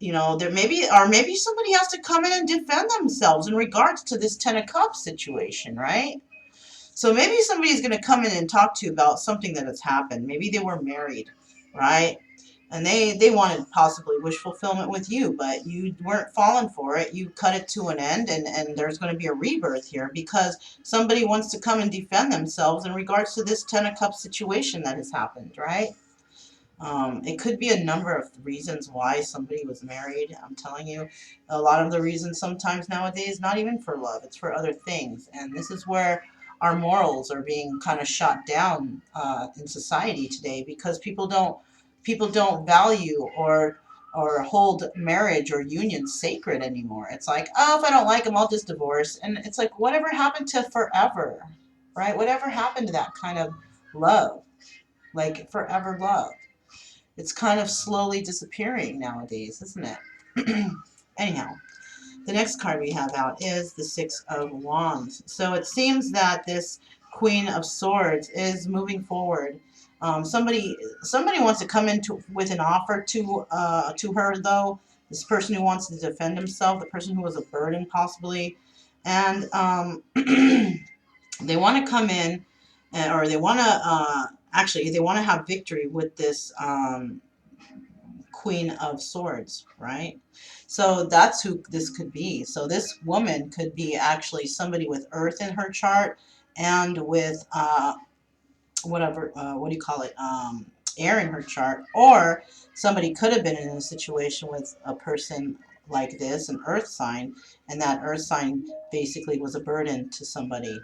There maybe somebody has to come in and defend themselves in regards to this Ten of Cups situation, right? So maybe somebody's going to come in and talk to you about something that has happened. Maybe they were married, right? And they wanted possibly wish fulfillment with you, but you weren't falling for it. You cut it to an end, and there's going to be a rebirth here because somebody wants to come and defend themselves in regards to this Ten of Cups situation that has happened, right? It could be a number of reasons why somebody was married. I'm telling you, a lot of the reasons sometimes nowadays, not even for love, it's for other things. And this is where our morals are being kind of shot down in society today because people don't value or hold marriage or union sacred anymore. It's like, oh, if I don't like him, I'll just divorce. And it's like, whatever happened to forever, right? Whatever happened to that kind of love, like forever love? It's kind of slowly disappearing nowadays, isn't it? Anyhow, the next card we have out is the Six of Wands. So it seems that this Queen of Swords is moving forward. Somebody wants to come into with an offer to her, though. This person who wants to defend himself, the person who was a burden possibly, and they want to come in, or they want to actually they want to have victory with this Queen of Swords, right? So that's who this could be. So this woman could be actually somebody with Earth in her chart and with whatever, what do you call it, air in her chart, or somebody could have been in a situation with a person like this, an earth sign, and that earth sign basically was a burden to somebody,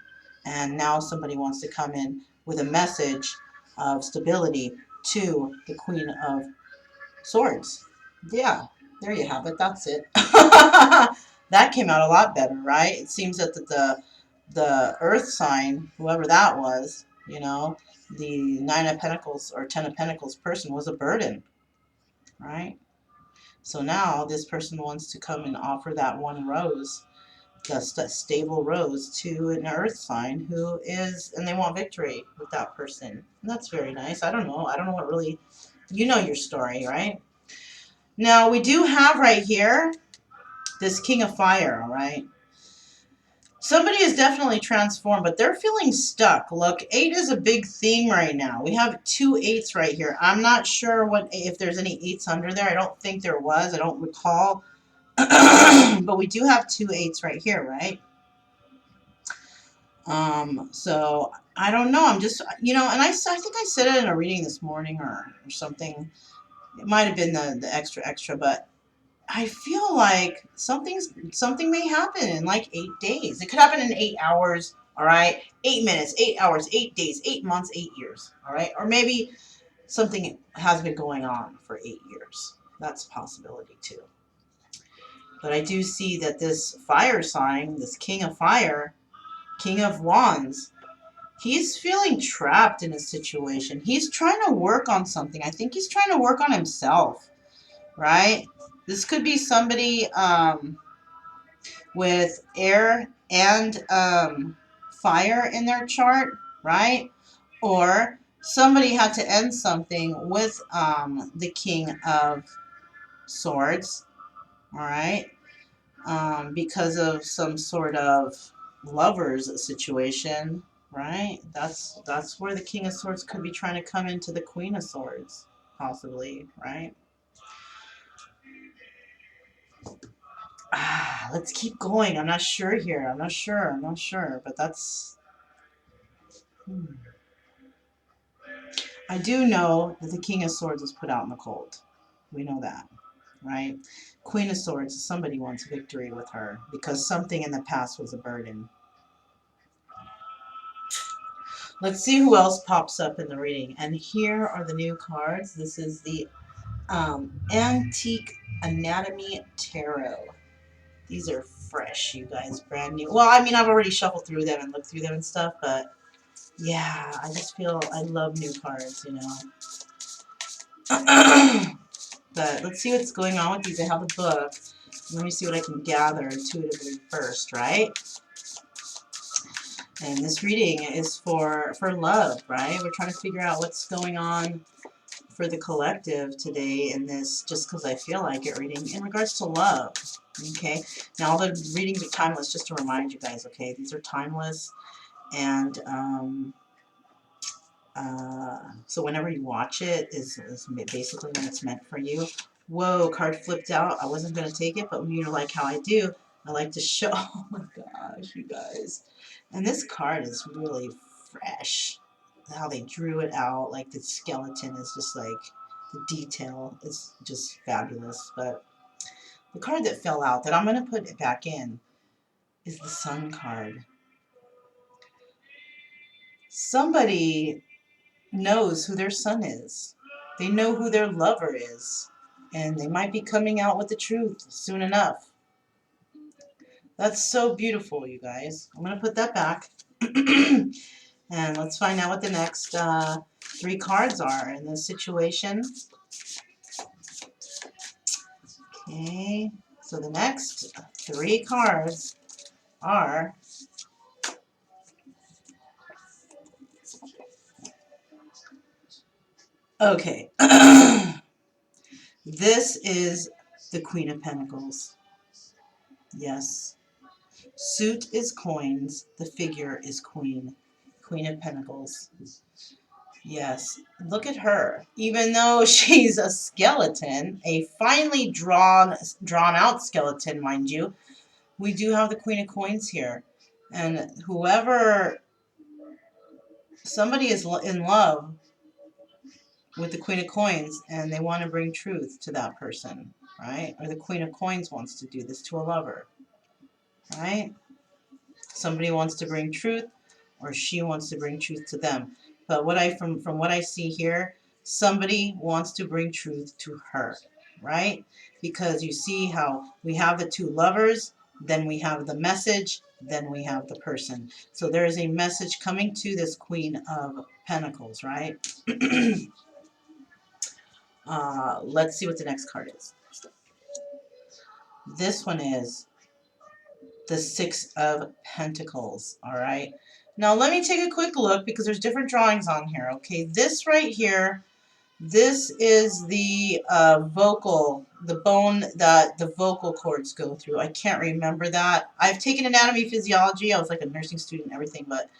and now somebody wants to come in with a message of stability to the Queen of Swords. Yeah, there you have it. That's it. That came out a lot better, right? It seems that the Earth sign, whoever that was, you know, the Nine of Pentacles or Ten of Pentacles person was a burden, right? So now this person wants to come and offer that one rose, the stable rose, to an Earth sign who is, and they want victory with that person. And that's very nice. I don't know. I don't know what really, you know your story, right? Now, we do have right here this King of Fire, all right? Somebody is definitely transformed, but they're feeling stuck. Look, 8 is a big theme right now. We have 2 8s right here. I'm not sure if there's any 8s under there. I don't think there was. I don't recall. But we do have 2 8s right here, right? So I don't know. I'm just, you know, and I think I said it in a reading this morning or something. It might have been the extra, but I feel like something may happen in like 8 days. It could happen in 8 hours, all right? 8 minutes, 8 hours, 8 days, 8 months, 8 years, all right? Or maybe something has been going on for 8 years. That's a possibility too. But I do see that this fire sign, this King of Fire, King of Wands, he's feeling trapped in a situation. He's trying to work on something. I think he's trying to work on himself, right? This could be somebody with air and fire in their chart, right? Or somebody had to end something with the King of Swords, all right? Because of some sort of lovers situation, right? That's where the King of Swords could be trying to come into the Queen of Swords, possibly, right? Let's keep going. I'm not sure here. I'm not sure. But that's... I do know that the King of Swords was put out in the cold. We know that, right? Queen of Swords, somebody wants victory with her because something in the past was a burden. Let's see who else pops up in the reading. And here are the new cards. This is the Antique Anatomy Tarot. These are fresh, you guys, brand new. Well, I mean, I've already shuffled through them and looked through them and stuff, but yeah, I just feel I love new cards, you know. But let's see what's going on with these. I have a book. Let me see what I can gather intuitively first, right? And this reading is for love, right? We're trying to figure out what's going on for the collective today in this just because I feel like it reading in regards to love. Okay, now all the readings are timeless, just to remind you guys, okay? These are timeless, and so whenever you watch it is basically when it's meant for you. Whoa, card flipped out. I wasn't going to take it, but you know, like how I do, I like to show. Oh my gosh, you guys. And this card is really fresh. How they drew it out, like the skeleton is just like, the detail is just fabulous. But the card that fell out that I'm going to put it back in is the Sun card. Somebody knows who their sun is. They know who their lover is. And they might be coming out with the truth soon enough. That's so beautiful, you guys. I'm going to put that back. And let's find out what the next 3 cards are in this situation. Okay. So the next 3 cards are... Okay. This is the Queen of Pentacles. Yes. Suit is coins. The figure is Queen. Queen of Pentacles. Yes. Look at her. Even though she's a skeleton, a finely drawn out skeleton, mind you, we do have the Queen of Coins here. And whoever, somebody is in love with the Queen of Coins and they want to bring truth to that person, right? Or the Queen of Coins wants to do this to a lover, right? Somebody wants to bring truth or she wants to bring truth to them. But what I from what I see here, somebody wants to bring truth to her, right? Because you see how we have the two lovers, then we have the message, then we have the person. So there is a message coming to this Queen of Pentacles, right? Let's see what the next card is. This one is the Six of Pentacles, all right? Now let me take a quick look because there's different drawings on here, okay? This right here, this is the the bone that the vocal cords go through. I can't remember that. I've taken anatomy, physiology. I was like a nursing student and everything, but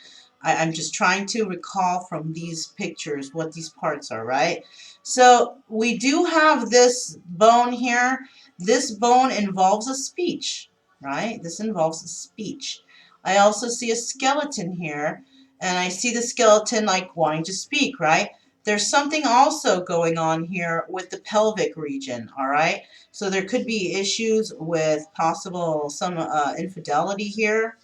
I'm just trying to recall from these pictures what these parts are, right? So we do have this bone here. This bone involves a speech, right? This involves a speech. I also see a skeleton here, and I see the skeleton like wanting to speak, right? There's something also going on here with the pelvic region, all right? So there could be issues with possible some infidelity here.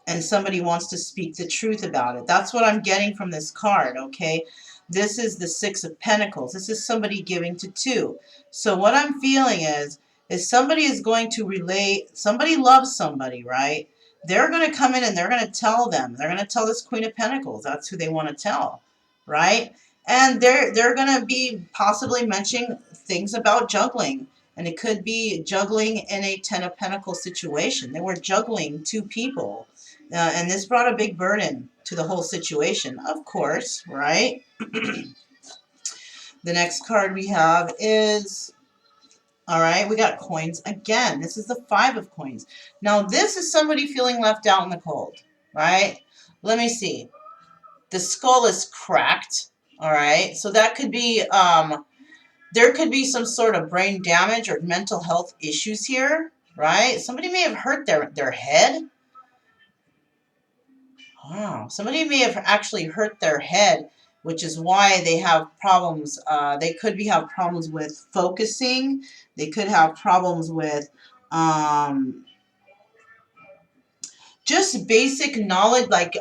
And somebody wants to speak the truth about it. That's what I'm getting from this card, okay? This is the Six of Pentacles. This is somebody giving to two. So what I'm feeling is somebody is going to relate, somebody loves somebody, right? They're going to come in and they're going to tell them. They're going to tell this Queen of Pentacles. That's who they want to tell, right? And they're going to be possibly mentioning things about juggling. And it could be juggling in a Ten of Pentacles situation. They were juggling two people. And this brought a big burden to the whole situation, of course, right? The next card we have is, all right, we got coins again. This is the Five of Coins. Now, this is somebody feeling left out in the cold, right? Let me see. The skull is cracked, all right? So that could be, there could be some sort of brain damage or mental health issues here, right? Somebody may have hurt their head. Wow, somebody may have actually hurt their head, which is why they have problems. They could have problems with focusing. They could have problems with just basic knowledge, like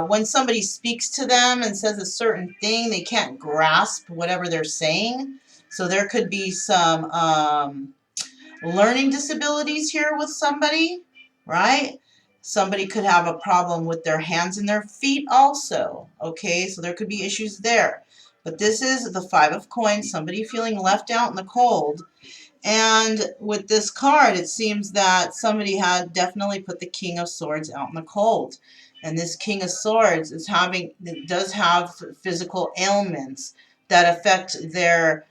when somebody speaks to them and says a certain thing, they can't grasp whatever they're saying. So there could be some learning disabilities here with somebody, right? Somebody could have a problem with their hands and their feet also, okay? So there could be issues there. But this is the Five of Coins, somebody feeling left out in the cold. And with this card, it seems that somebody had definitely put the King of Swords out in the cold. And this King of Swords does have physical ailments that affect their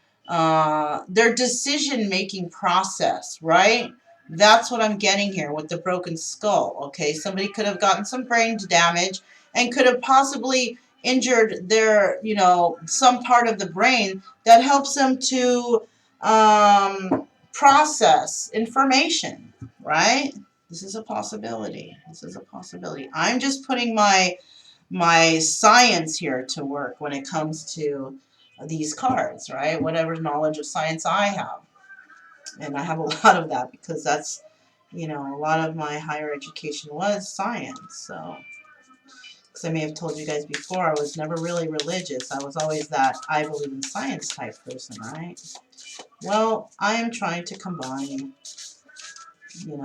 decision-making process, right? That's what I'm getting here with the broken skull, okay? Somebody could have gotten some brain damage and could have possibly injured their, some part of the brain that helps them to process information, right? This is a possibility. This is a possibility. I'm just putting my science here to work when it comes to these cards, right? Whatever knowledge of science I have. And I have a lot of that because that's, a lot of my higher education was science. So, because I may have told you guys before, I was never really religious. I was always that I believe in science type person, right? Well, I am trying to combine,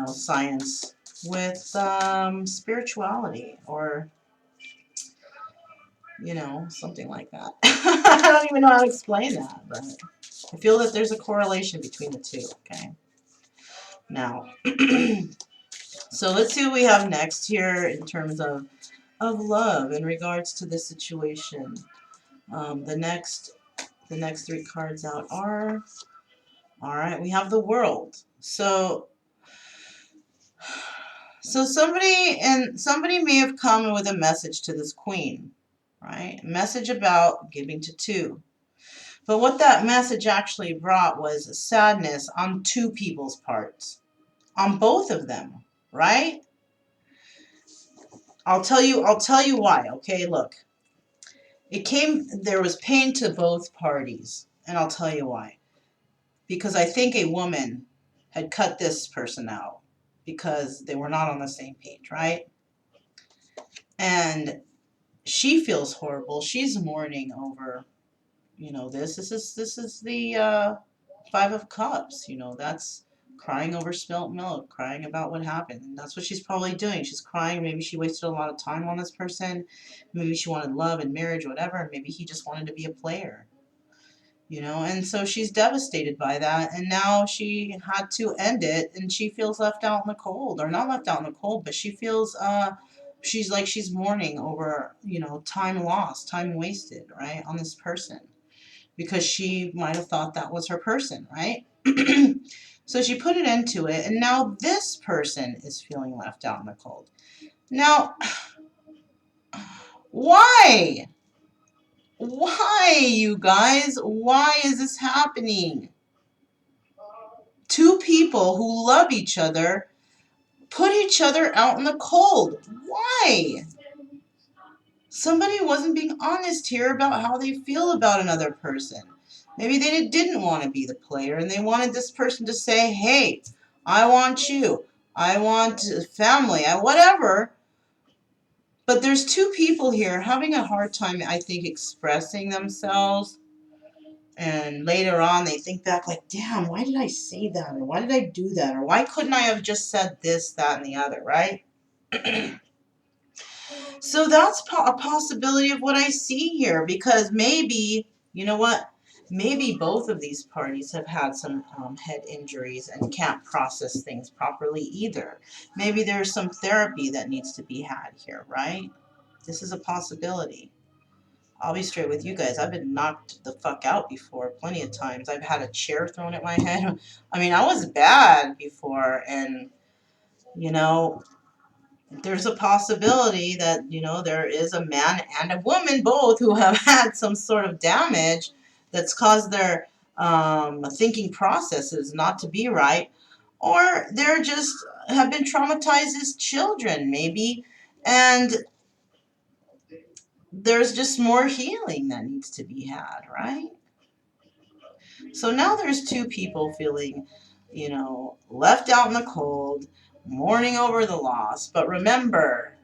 science with spirituality or, something like that. I don't even know how to explain that, but I feel that there's a correlation between the two, okay? Now, so let's see what we have next here in terms of of love in regards to this situation. The next three cards out are, all right, we have the World. So somebody may have come with a message to this queen, right? A message about giving to two. But what that message actually brought was a sadness on two people's parts, on both of them, right? I'll tell you why, okay? Look. There was pain to both parties, and I'll tell you why. Because I think a woman had cut this person out because they were not on the same page, right? And she feels horrible. She's mourning over, this is the Five of Cups. That's crying over spilt milk, crying about what happened. And that's what she's probably doing. She's crying. Maybe she wasted a lot of time on this person. Maybe she wanted love and marriage, whatever. And maybe he just wanted to be a player. And so she's devastated by that, and now she had to end it, and she feels left out in the cold, or not left out in the cold, but she feels she's mourning over, time lost, time wasted, right, on this person, because she might have thought that was her person, right? So she put it into it, and now this person is feeling left out in the cold. Now, why? Why, you guys? Why is this happening? Two people who love each other put each other out in the cold. Why? Somebody wasn't being honest here about how they feel about another person. Maybe they didn't want to be the player, and they wanted this person to say, hey, I want you. I want family. Whatever. But there's two people here having a hard time, I think, expressing themselves. And later on, they think back like, damn, why did I say that? Or why did I do that? Or why couldn't I have just said this, that, and the other, right? So that's a possibility of what I see here, because maybe, you know what? Maybe both of these parties have had some head injuries and can't process things properly either. Maybe there's some therapy that needs to be had here, right? This is a possibility. I'll be straight with you guys. I've been knocked the fuck out before plenty of times. I've had a chair thrown at my head. I mean, I was bad before, and, there's a possibility that, there is a man and a woman both who have had some sort of damage that's caused their thinking processes not to be right, or they're just have been traumatized as children, maybe, and there's just more healing that needs to be had, right? So now there's two people feeling, left out in the cold, mourning over the loss. But remember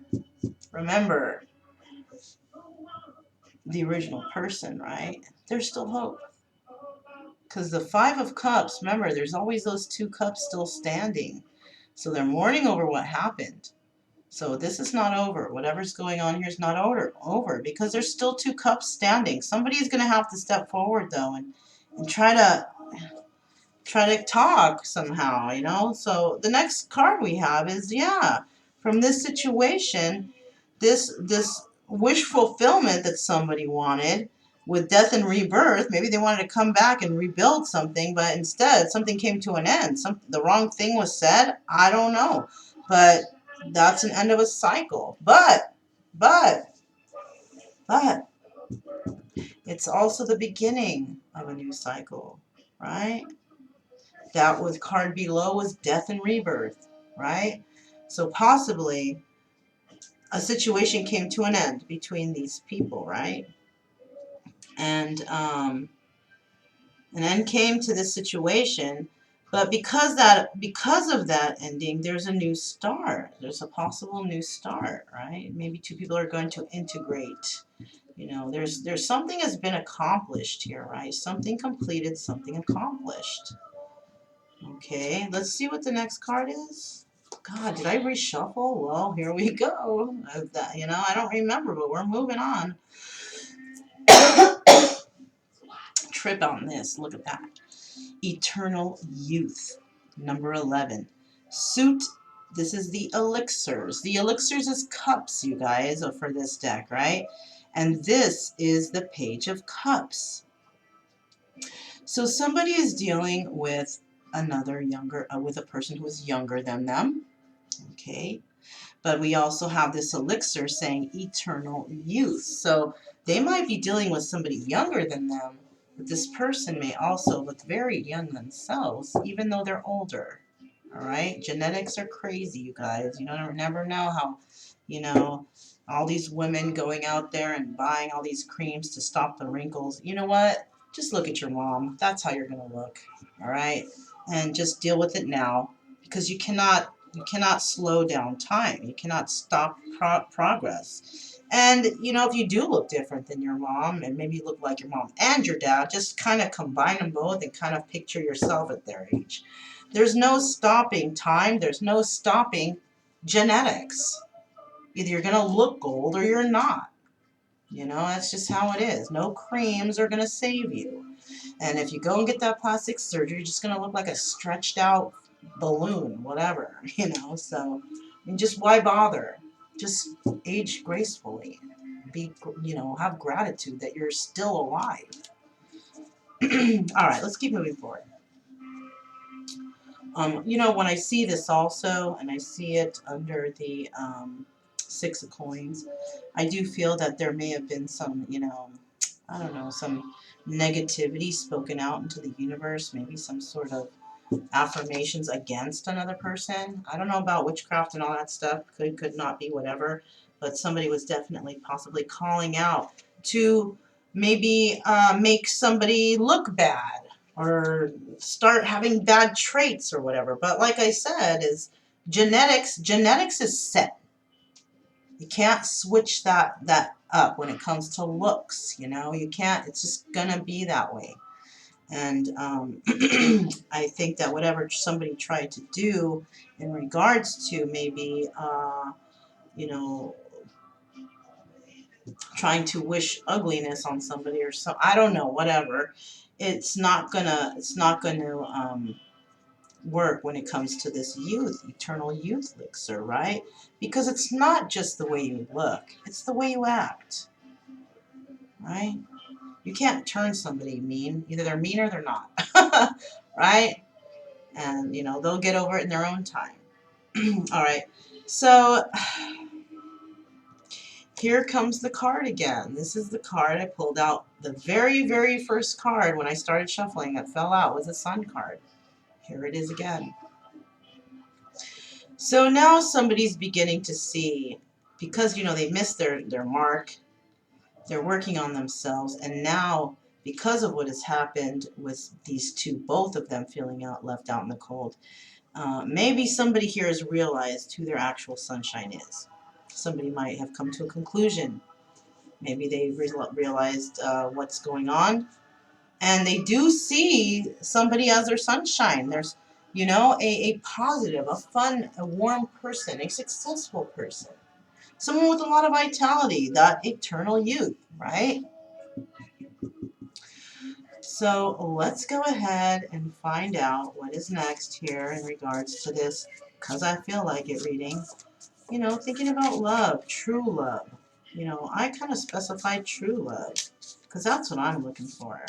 the original person, right? There's still hope. Because the Five of Cups, remember, there's always those two cups still standing. So they're mourning over what happened. So this is not over. Whatever's going on here is not over, because there's still two cups standing. Somebody's going to have to step forward, though, and try to talk somehow. So the next card we have is, from this situation, this wish fulfillment that somebody wanted with death and rebirth. Maybe they wanted to come back and rebuild something, but instead something came to an end. The wrong thing was said. I don't know, but that's an end of a cycle. But it's also the beginning of a new cycle, right? That was card below was death and rebirth, right? So possibly a situation came to an end between these people, right? And an end came to this situation, but because of that ending, there's a new start. There's a possible new start, right? Maybe two people are going to integrate. There's something has been accomplished here, right? Something completed, something accomplished. Okay, let's see what the next card is. God, did I reshuffle? Well, here we go. I don't remember, but we're moving on. Trip on this. Look at that. Eternal Youth, number 11. Suit This is the elixirs. The elixirs is cups, you guys, for this deck, right? And this is the Page of Cups. So somebody is dealing with another younger, with a person who is younger than them, okay? But we also have this elixir saying eternal youth. So they might be dealing with somebody younger than them, but this person may also look very young themselves, even though they're older. All right? Genetics are crazy, you guys. You don't never know how, you know, all these women going out there and buying all these creams to stop the wrinkles. You know what? Just look at your mom. That's how you're going to look. All right? And just deal with it now, because you cannot slow down time. You cannot stop progress. And, you know, if you do look different than your mom, and maybe you look like your mom and your dad, just kind of combine them both and kind of picture yourself at their age. There's no stopping time. There's no stopping genetics. Either you're going to look old or you're not. You know, that's just how it is. No creams are going to save you. And if you go and get that plastic surgery, you're just going to look like a stretched out balloon, whatever, you know. So, and just why bother? Just age gracefully. Be, you know, have gratitude that you're still alive. All right, let's keep moving forward. You know, when I see this also, and I see it under the Six of Coins, I do feel that there may have been some, you know, I don't know, some negativity spoken out into the universe, maybe some sort of affirmations against another person. I don't know about witchcraft and all that stuff. Could not be, whatever. But somebody was definitely possibly calling out to maybe make somebody look bad or start having bad traits or whatever. But like I said, is genetics is set. You can't switch that up when it comes to looks. You know, you can't. It's just gonna be that way. And I think that whatever somebody tried to do in regards to maybe, you know, trying to wish ugliness on somebody or so, I don't know, whatever. It's not gonna work when it comes to this youth, eternal youth elixir, right? Because it's not just the way you look; it's the way you act, right? You can't turn somebody mean. Either they're mean or they're not, right? And, you know, they'll get over it in their own time. All right. So here comes the card again. This is the card I pulled out. The very, very first card when I started shuffling that fell out was a Sun card. Here it is again. So now somebody's beginning to see, because, you know, they missed their mark. They're working on themselves. And now, because of what has happened with these two, both of them feeling left out in the cold, maybe somebody here has realized who their actual sunshine is. Somebody might have come to a conclusion. Maybe they realized what's going on. And they do see somebody as their sunshine. There's, you know, a positive, a fun, a warm person, a successful person. Someone with a lot of vitality, that eternal youth, right? So let's go ahead and find out what is next here in regards to this, because I feel like it reading. You know, thinking about love, true love. You know, I kind of specified true love, because that's what I'm looking for.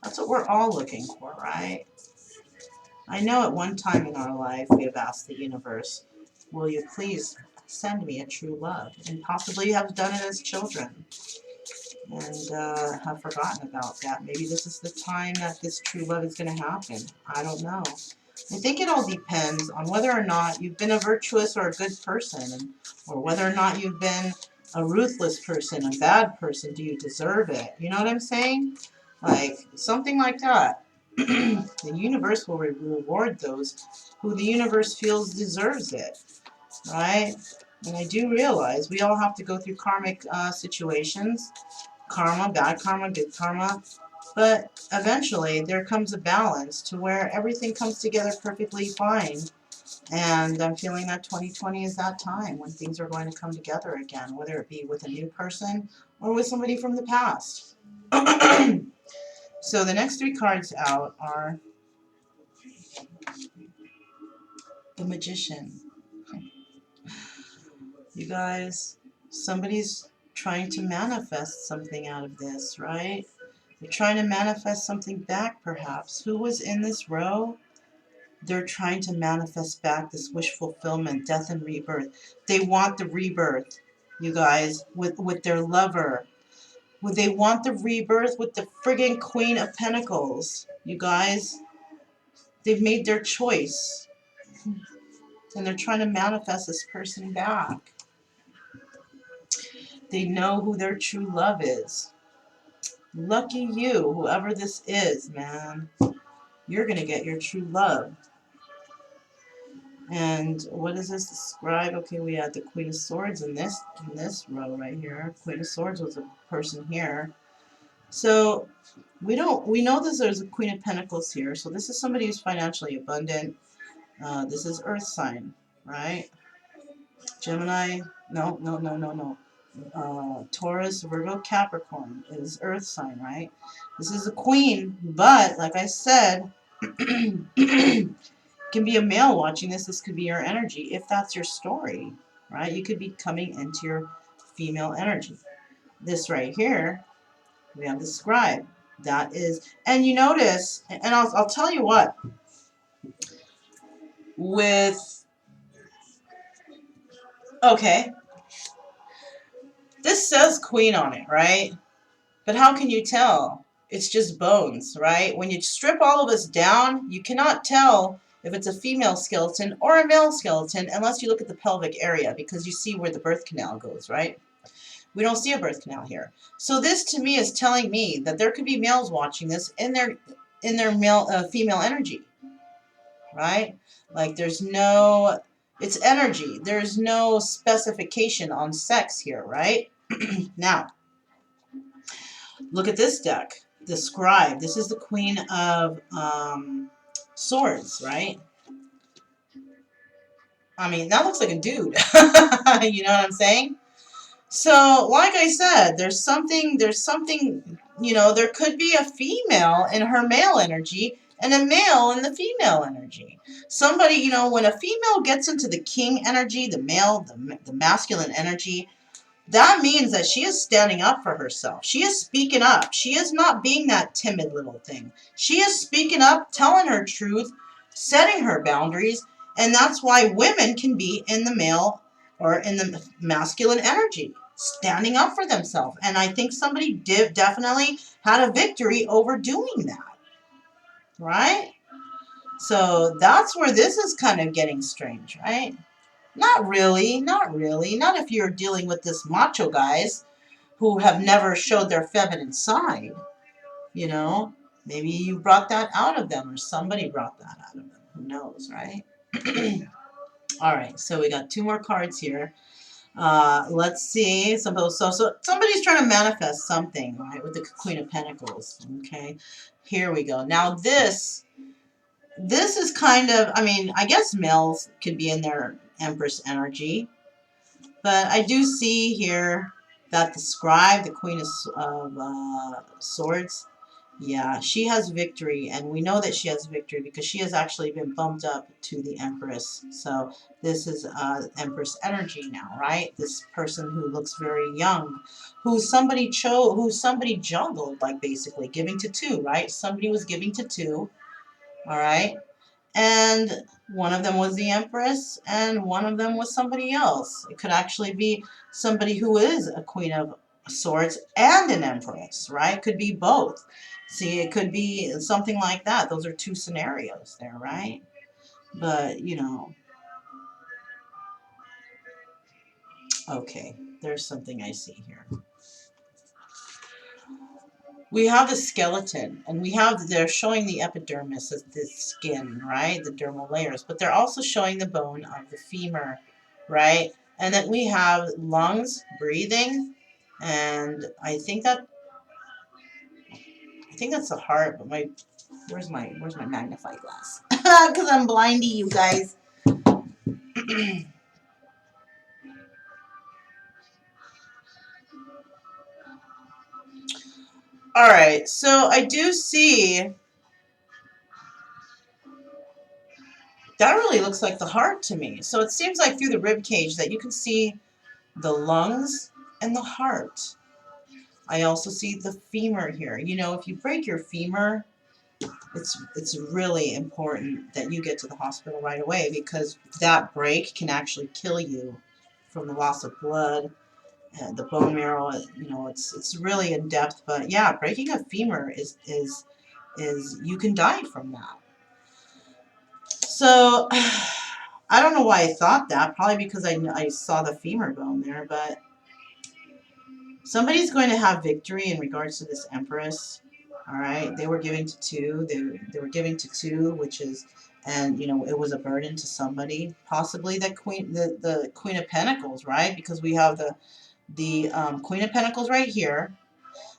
That's what we're all looking for, right? I know at one time in our life we have asked the universe, will you please send me a true love? And possibly have done it as children and have forgotten about that. Maybe this is the time that this true love is going to happen. I don't know. I think it all depends on whether or not you've been a virtuous or a good person, or whether or not you've been a ruthless person, a bad person. Do you deserve it? You know what I'm saying? Like, something like that. The universe will reward those who the universe feels deserves it, right? And I do realize we all have to go through karmic situations. Karma, bad karma, good karma. But eventually there comes a balance to where everything comes together perfectly fine. And I'm feeling that 2020 is that time when things are going to come together again, whether it be with a new person or with somebody from the past. So the next three cards out are the Magician. You guys, somebody's trying to manifest something out of this, right? They're trying to manifest something back, perhaps. Who was in this row? They're trying to manifest back this wish fulfillment, death and rebirth. They want the rebirth, you guys, with their lover. Would they want the rebirth with the friggin' Queen of Pentacles? You guys, they've made their choice. And they're trying to manifest this person back. They know who their true love is. Lucky you, whoever this is, man. You're going to get your true love. And what does this describe? Okay, we had the Queen of Swords in this row right here. Queen of Swords was a person here. So we know that there's a Queen of Pentacles here. So this is somebody who's financially abundant. This is Earth sign, right? Gemini, no. Taurus, Virgo, Capricorn is Earth sign, right? This is a queen, but like I said, can be a male watching this. This could be your energy if that's your story, right? You could be coming into your female energy. This right here, we have the scribe. That is, and you notice, and I'll tell you what, with, okay, this says queen on it, right? But how can you tell? It's just bones, right? When you strip all of this down, you cannot tell if it's a female skeleton or a male skeleton unless you look at the pelvic area, because you see where the birth canal goes, right? We don't see a birth canal here. So this to me is telling me that there could be males watching this in their male female energy, right? Like there's no, it's energy. There's no specification on sex here, right? Now, look at this deck, the Scribe. This is the Queen of Swords, right? I mean, that looks like a dude. You know what I'm saying? So, like I said, there's something, you know, there could be a female in her male energy and a male in the female energy. Somebody, you know, when a female gets into the king energy, the male, the masculine energy, that means that she is standing up for herself. She is speaking up. She is not being that timid little thing. She is speaking up, telling her truth, setting her boundaries, and that's why women can be in the male or in the masculine energy, standing up for themselves. And I think somebody definitely had a victory over doing that, right? So that's where this is kind of getting strange, right? Not really, not really. Not if you're dealing with this macho guys who have never showed their feminine side, you know. Maybe you brought that out of them or somebody brought that out of them. Who knows, right? All right, so we got two more cards here. Let's see. So somebody's trying to manifest something, right, with the Queen of Pentacles. Okay, here we go. Now this is kind of, I mean, I guess males could be in their Empress energy. But I do see here that the scribe, the Queen of Swords, yeah, she has victory. And we know that she has victory because she has actually been bumped up to the Empress. So this is Empress energy now, right? This person who looks very young, who somebody juggled, like basically giving to two, right? Somebody was giving to two, all right? And one of them was the Empress, and one of them was somebody else. It could actually be somebody who is a Queen of Swords and an Empress, right? Could be both. See, it could be something like that. Those are two scenarios there, right? But, you know, okay, there's something I see here. We have the skeleton, and they're showing the epidermis as the skin, right? The dermal layers, but they're also showing the bone of the femur, right? And then we have lungs, breathing, and I think that's the heart, but where's my magnifying glass? Because I'm blindy, you guys. All right, so I do see that really looks like the heart to me. So it seems like through the rib cage that you can see the lungs, and the heart. I also see the femur here. You know, if you break your femur, it's really important that you get to the hospital right away, because that break can actually kill you from the loss of blood and the bone marrow. You know, it's really in depth, but yeah, breaking a femur is you can die from that. So I don't know why I thought that. Probably because I saw the femur bone there, but somebody's going to have victory in regards to this Empress. All right, they were giving to two. They were giving to two, which is, and you know, it was a burden to somebody. Possibly the Queen of Pentacles, right? Because we have the Queen of Pentacles right here.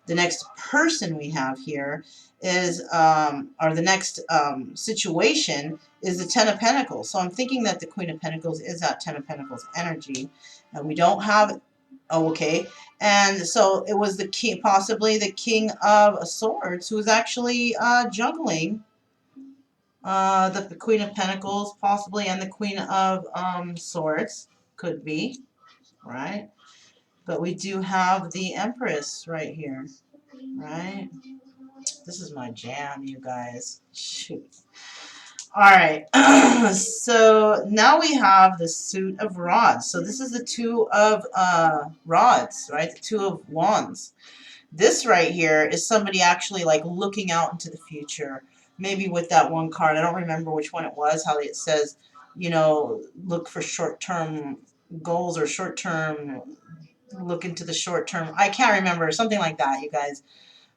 The next person we have here is, or the next situation is the Ten of Pentacles. So I'm thinking that the Queen of Pentacles is that Ten of Pentacles energy, and we don't have. Oh, okay. And so it was the king, possibly the King of Swords, who was actually juggling the Queen of Pentacles, possibly, and the Queen of Swords, could be, right? But we do have the Empress right here, right? This is my jam, you guys. Shoot. All right. So now we have the Suit of Rods. So this is the Two of Rods, right? The Two of Wands. This right here is somebody actually like looking out into the future. Maybe with that one card. I don't remember which one it was, how it says, you know, look for short-term goals or short-term, look into the short term. I can't remember. Something like that, you guys.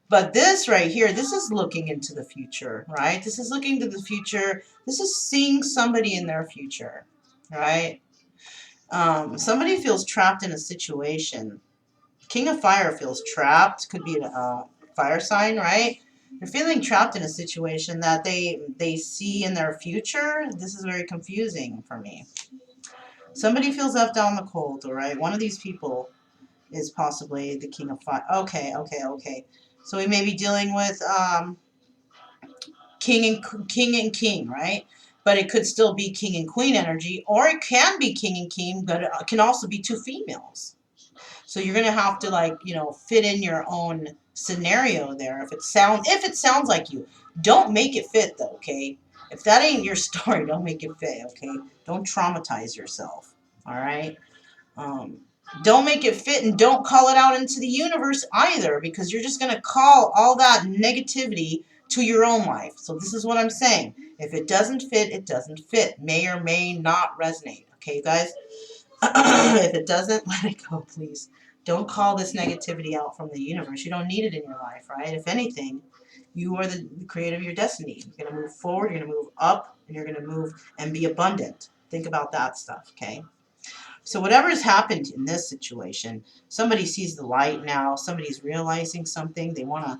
But this right here, this is looking into the future, right? This is looking to the future. This is seeing somebody in their future, right? Somebody feels trapped in a situation. King of Fire feels trapped. Could be a fire sign, right? They're feeling trapped in a situation that they see in their future. This is very confusing for me. Somebody feels left out in the cold, all right? One of these people is possibly the King of Fire. Okay, okay, okay. So we may be dealing with king, right? But it could still be king and queen energy, or it can be king and king, but it can also be two females. So you're gonna have to, like, you know, fit in your own scenario there. If it sounds like you, don't make it fit though, okay? If that ain't your story, don't make it fit, okay? Don't traumatize yourself, all right? Um, don't make it fit, and don't call it out into the universe either, because you're just going to call all that negativity to your own life. So this is what I'm saying. If it doesn't fit, it doesn't fit. May or may not resonate. Okay, guys? If it doesn't, let it go, please. Don't call this negativity out from the universe. You don't need it in your life, right? If anything, you are the creator of your destiny. You're going to move forward, you're going to move up, and you're going to move and be abundant. Think about that stuff, okay? So whatever has happened in this situation, somebody sees the light now. Somebody's realizing something. They wanna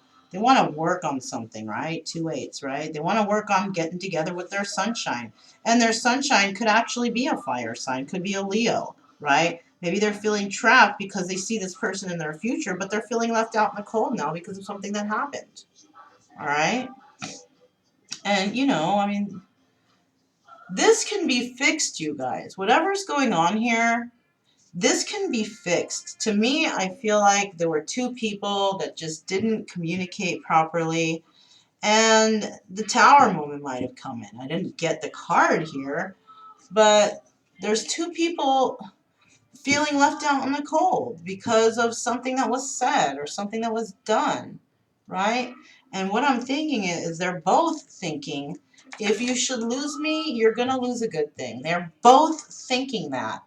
work on something, right? 2 8s, right? They want to work on getting together with their sunshine, and their sunshine could actually be a fire sign. Could be a Leo, right? Maybe they're feeling trapped because they see this person in their future, but they're feeling left out in the cold now because of something that happened. All right, and you know, I mean, this can be fixed, you guys. Whatever's going on here, this can be fixed. To me, I feel like there were two people that just didn't communicate properly, and the Tower moment might have come in. I didn't get the card here, but there's two people feeling left out in the cold because of something that was said or something that was done, right? And what I'm thinking is they're both thinking, if you should lose me, you're going to lose a good thing. They're both thinking that.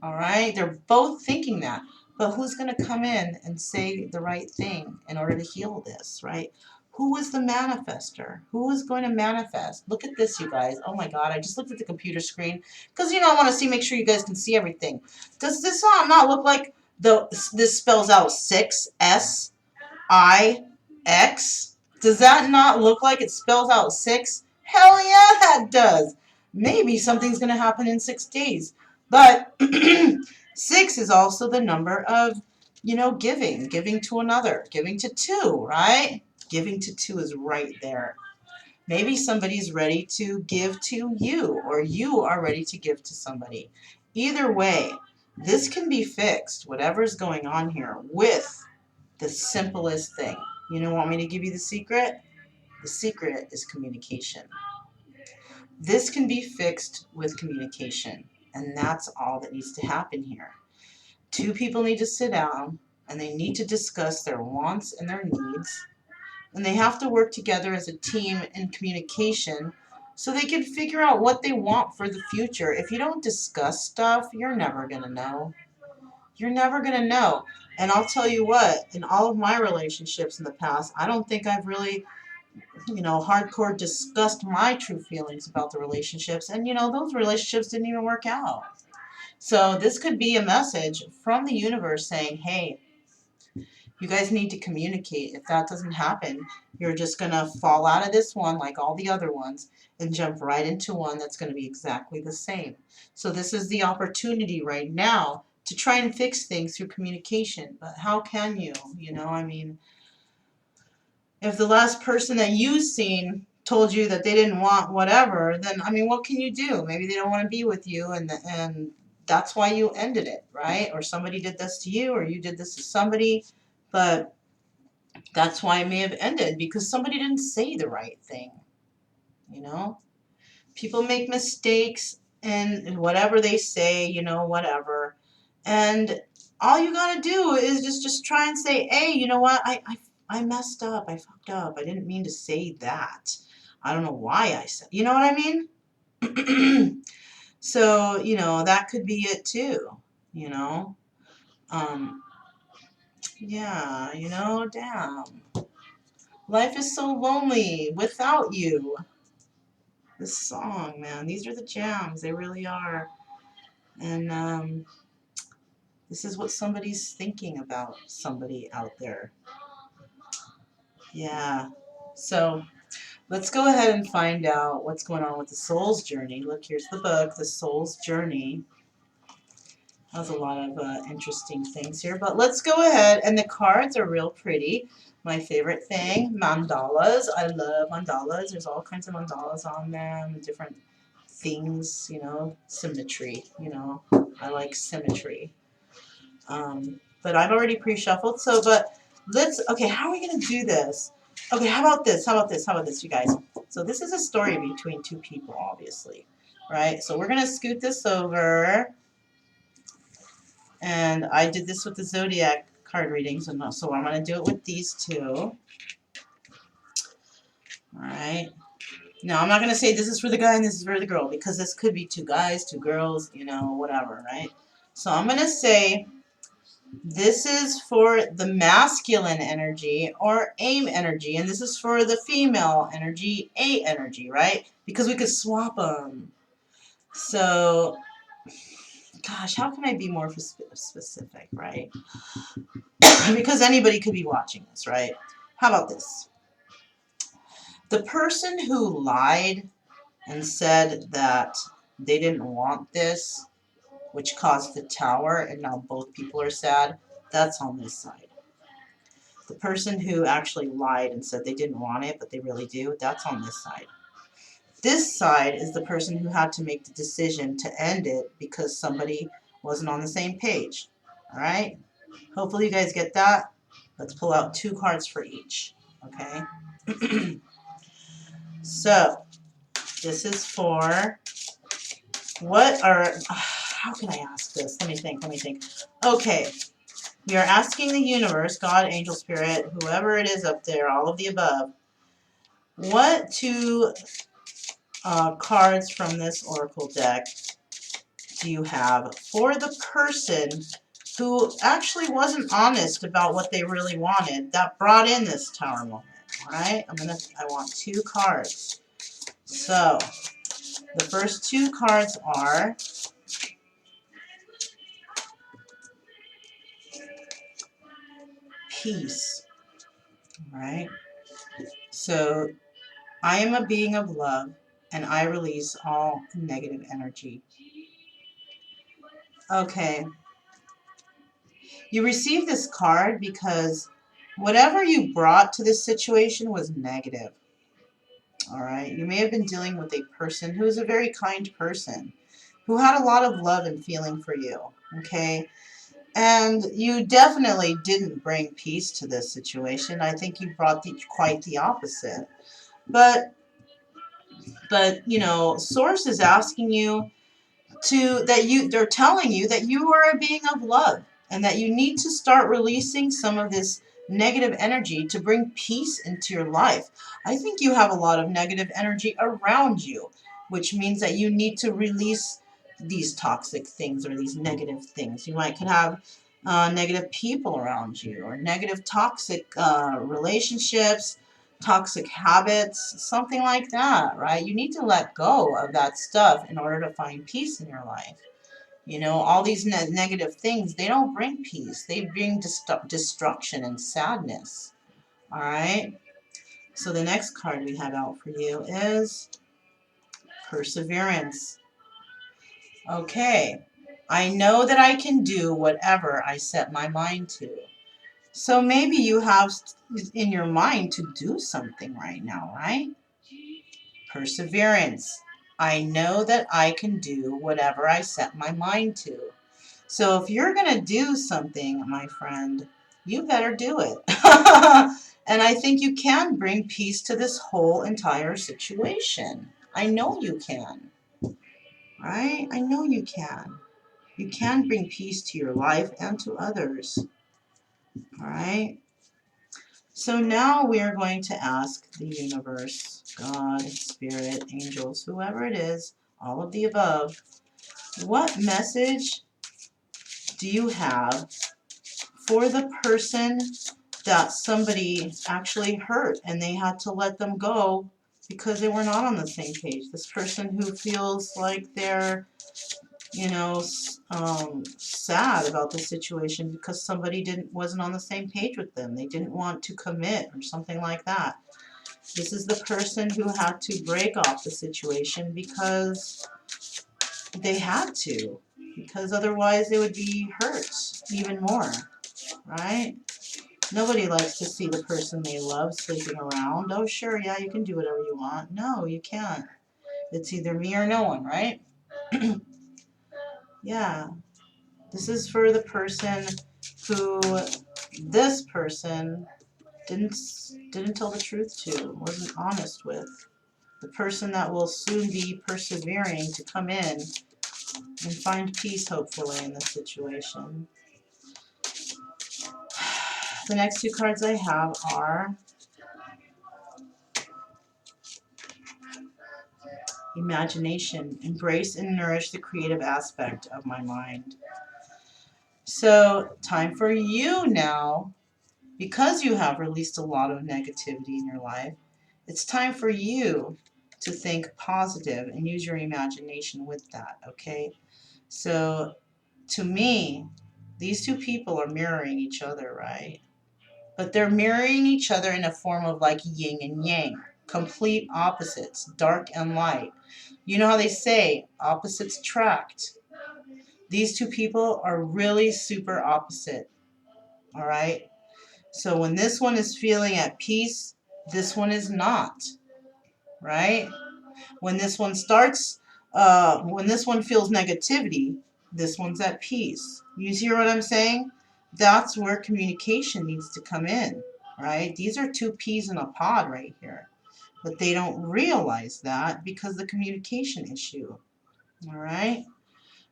All right, they're both thinking that, but who's going to come in and say the right thing in order to heal this, right? Who is the manifester? Who is going to manifest? Look at this, you guys. Oh my God, I just looked at the computer screen because, you know, I want to see, make sure you guys can see everything. Does this not look like this spells out 6, SIX? Does that not look like it spells out 6? Hell yeah, that does. Maybe something's going to happen in 6 days. But 6 is also the number of, you know, giving to another, giving to two, right? Giving to two is right there. Maybe somebody's ready to give to you, or you are ready to give to somebody. Either way, This can be fixed, whatever's going on here, with the simplest thing. You don't want me to give you the secret? The secret is communication. This can be fixed with communication, and that's all that needs to happen here. Two people need to sit down, and they need to discuss their wants and their needs, and they have to work together as a team in communication so they can figure out what they want for the future. If you don't discuss stuff, you're never going to know. You're never going to know. And I'll tell you what, in all of my relationships in the past, I don't think I've really, hardcore discussed my true feelings about the relationships. And, those relationships didn't even work out. So this could be a message from the universe saying, hey, you guys need to communicate. If that doesn't happen, you're just going to fall out of this one like all the other ones and jump right into one that's going to be exactly the same. So this is the opportunity right now to try and fix things through communication. But how can you? If the last person that you've seen told you that they didn't want whatever, then, what can you do? Maybe they don't want to be with you, and that's why you ended it, right? Or somebody did this to you, or you did this to somebody. But that's why it may have ended, because somebody didn't say the right thing. People make mistakes in whatever they say, whatever. And all you got to do is just try and say, hey, you know what? I messed up. I fucked up. I didn't mean to say that. I don't know why I said, you know what I mean? So, that could be it too, yeah, damn. Life is so lonely without you. This song, man, these are the jams. They really are. And this is what somebody's thinking about somebody out there. Yeah. So let's go ahead and find out what's going on with the soul's journey. Look, here's the book, The Soul's Journey. Has a lot of interesting things here. But let's go ahead. And the cards are real pretty. My favorite thing, mandalas. I love mandalas. There's all kinds of mandalas on them, different things, symmetry, I like symmetry. But I've already pre-shuffled, okay, how are we going to do this? Okay, how about this, you guys? So this is a story between two people, obviously, right? So we're going to scoot this over, and I did this with the Zodiac card readings, and so I'm going to do it with these two. All right. Now, I'm not going to say this is for the guy and this is for the girl, because this could be two guys, two girls, whatever, right? So I'm going to say this is for the masculine energy, or aim energy, and this is for the female energy, A energy, right? Because we could swap them. So, gosh, how can I be more specific, right? Because anybody could be watching this, right? How about this? The person who lied and said that they didn't want this, which caused the tower, and now both people are sad, that's on this side. The person who actually lied and said they didn't want it, but they really do, that's on this side. This side is the person who had to make the decision to end it because somebody wasn't on the same page. All right? Hopefully you guys get that. Let's pull out 2 cards for each. Okay? So, this is for how can I ask this? Let me think. Okay. We are asking the universe, God, angel, spirit, whoever it is up there, all of the above, what 2 cards from this oracle deck do you have for the person who actually wasn't honest about what they really wanted, that brought in this tower moment? All right, I want 2 cards. So the first 2 cards are peace. All right. So I am a being of love, and I release all negative energy. Okay. You received this card because whatever you brought to this situation was negative. All right. You may have been dealing with a person who is a very kind person, who had a lot of love and feeling for you, okay? And you definitely didn't bring peace to this situation. I think you brought quite the opposite. But, you know, Source is asking you they're telling you that you are a being of love and that you need to start releasing some of this negative energy to bring peace into your life. I think you have a lot of negative energy around you, which means that you need to release these toxic things or these negative things. You could have negative people around you, or negative toxic relationships, toxic habits, something like that, right? You need to let go of that stuff in order to find peace in your life. You know, all these negative things, they don't bring peace. They bring destruction and sadness. All right? So the next card we have out for you is Perseverance. Okay. I know that I can do whatever I set my mind to. So maybe you have in your mind to do something right now, right? Perseverance. I know that I can do whatever I set my mind to. So if you're going to do something, my friend, you better do it. And I think you can bring peace to this whole entire situation. I know you can, right? I know you can. You can bring peace to your life and to others, all right? So now we are going to ask the universe, God, Spirit, angels, whoever it is, all of the above, what message do you have for the person that somebody actually hurt and they had to let them go because they were not on the same page? This person who feels like they're, you know, sad about the situation because somebody wasn't on the same page with them. They didn't want to commit or something like that. This is the person who had to break off the situation because they had to, because otherwise they would be hurt even more, right? Nobody likes to see the person they love sleeping around. Oh, sure, yeah, you can do whatever you want. No, you can't. It's either me or no one, right? Yeah. This is for the person who this person didn't tell the truth to, wasn't honest with. The person that will soon be persevering to come in and find peace, hopefully, in this situation. The next two cards I have are Imagination. Embrace and nourish the creative aspect of my mind. So, time for you now, because you have released a lot of negativity in your life, it's time for you to think positive and use your imagination with that, okay? So, to me, these two people are mirroring each other, right? But they're mirroring each other in a form of like yin and yang, complete opposites, dark and light. You know how they say opposites attract? These two people are really super opposite, all right? So when this one is feeling at peace, this one is not, right? When this one when this one feels negativity, this one's at peace. You see what I'm saying? That's where communication needs to come in, right? These are two peas in a pod right here. But they don't realize that because of the communication issue, all right?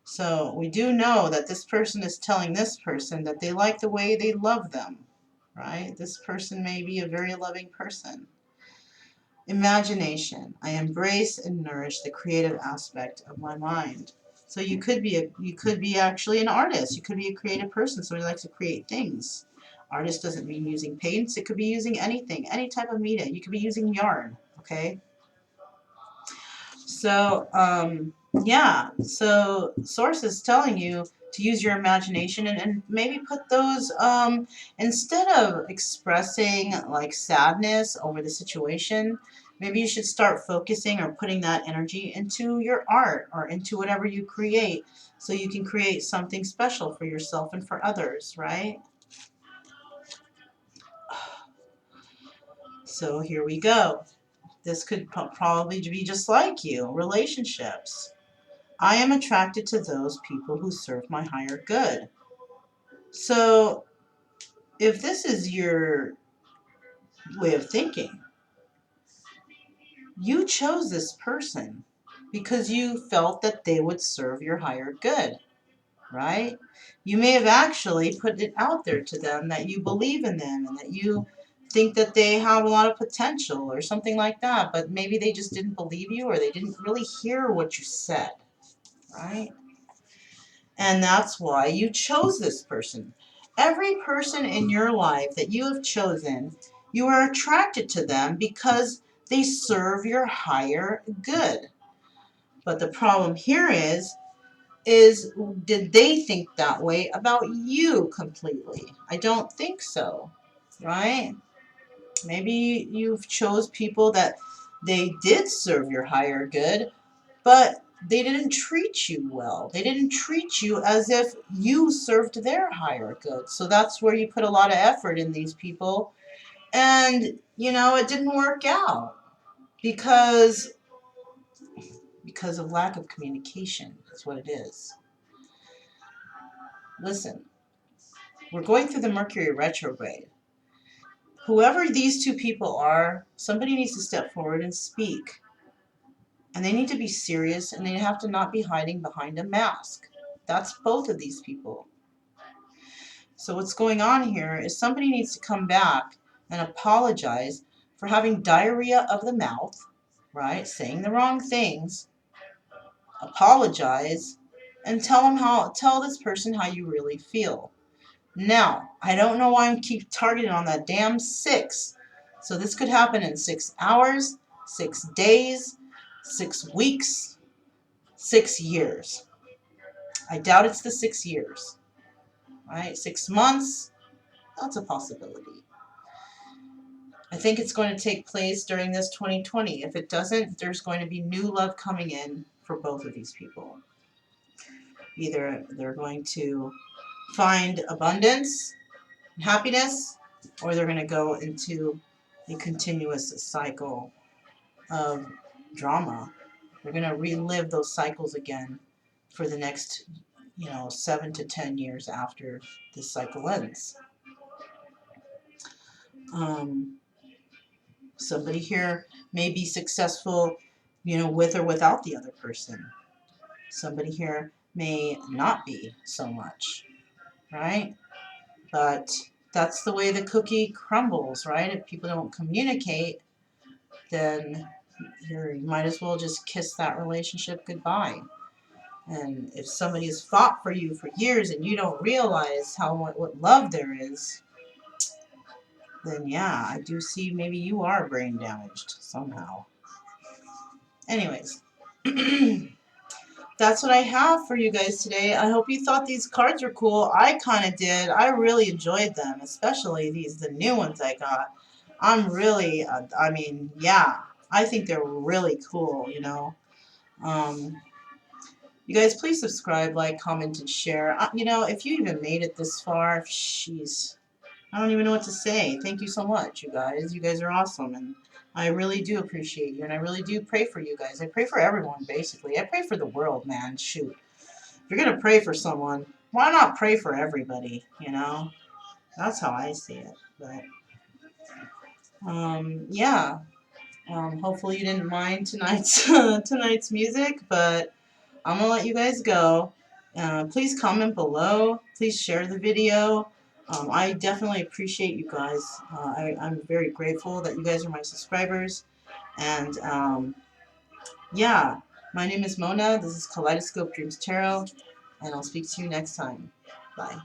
So we do know that this person is telling this person that they like the way they love them, right? This person may be a very loving person. Imagination. I embrace and nourish the creative aspect of my mind. So you could be actually an artist. You could be a creative person, somebody who likes to create things. Artist doesn't mean using paints. It could be using anything, any type of media. You could be using yarn, okay? So, yeah, so Source is telling you to use your imagination and maybe put those, instead of expressing like sadness over the situation, maybe you should start focusing or putting that energy into your art or into whatever you create so you can create something special for yourself and for others, right? So here we go. This could probably be just like you, relationships. I am attracted to those people who serve my higher good. So if this is your way of thinking, you chose this person because you felt that they would serve your higher good, right? You may have actually put it out there to them that you believe in them and that you think that they have a lot of potential or something like that, but maybe they just didn't believe you or they didn't really hear what you said, right? And that's why you chose this person. Every person in your life that you have chosen, you are attracted to them because they serve your higher good. But the problem here is did they think that way about you completely? I don't think so, right? Maybe you've chose people that they did serve your higher good, but they didn't treat you well. They didn't treat you as if you served their higher good. So that's where you put a lot of effort in these people. And, you know, it didn't work out because of lack of communication. That's what it is. Listen, we're going through the Mercury retrograde. Whoever these two people are, somebody needs to step forward and speak. And they need to be serious, and they have to not be hiding behind a mask. That's both of these people. So what's going on here is somebody needs to come back and apologize for having diarrhea of the mouth, right? Saying the wrong things, apologize, and tell this person how you really feel. Now, I don't know why I keep targeting on that damn 6. So this could happen in 6 hours, 6 days, 6 weeks, 6 years. I doubt it's the 6 years. Right? 6 months, that's a possibility. I think it's going to take place during this 2020. If it doesn't, there's going to be new love coming in for both of these people. Either they're going to find abundance, happiness, or they're going to go into a continuous cycle of drama. They're going to relive those cycles again for the next, 7 to 10 years after this cycle ends. Somebody here may be successful, with or without the other person. Somebody here may not be so much, right? But that's the way the cookie crumbles, right? If people don't communicate, then you might as well just kiss that relationship goodbye. And if somebody has fought for you for years and you don't realize what love there is, then yeah, I do see maybe you are brain damaged somehow. Anyways, that's what I have for you guys today. I hope you thought these cards were cool. I kind of did. I really enjoyed them, especially the new ones I got. I'm really, yeah, I think they're really cool, You guys, please subscribe, like, comment, and share. If you even made it this far, jeez, I don't even know what to say. Thank you so much, you guys. You guys are awesome, and I really do appreciate you, and I really do pray for you guys. I pray for everyone, basically. I pray for the world, man. Shoot. If you're going to pray for someone, why not pray for everybody, That's how I see it. But, yeah. Hopefully you didn't mind tonight's music, but I'm going to let you guys go. Please comment below. Please share the video. I definitely appreciate you guys. I'm very grateful that you guys are my subscribers. And yeah, my name is Mona. This is Kaleidoscope Dreams Tarot. And I'll speak to you next time. Bye.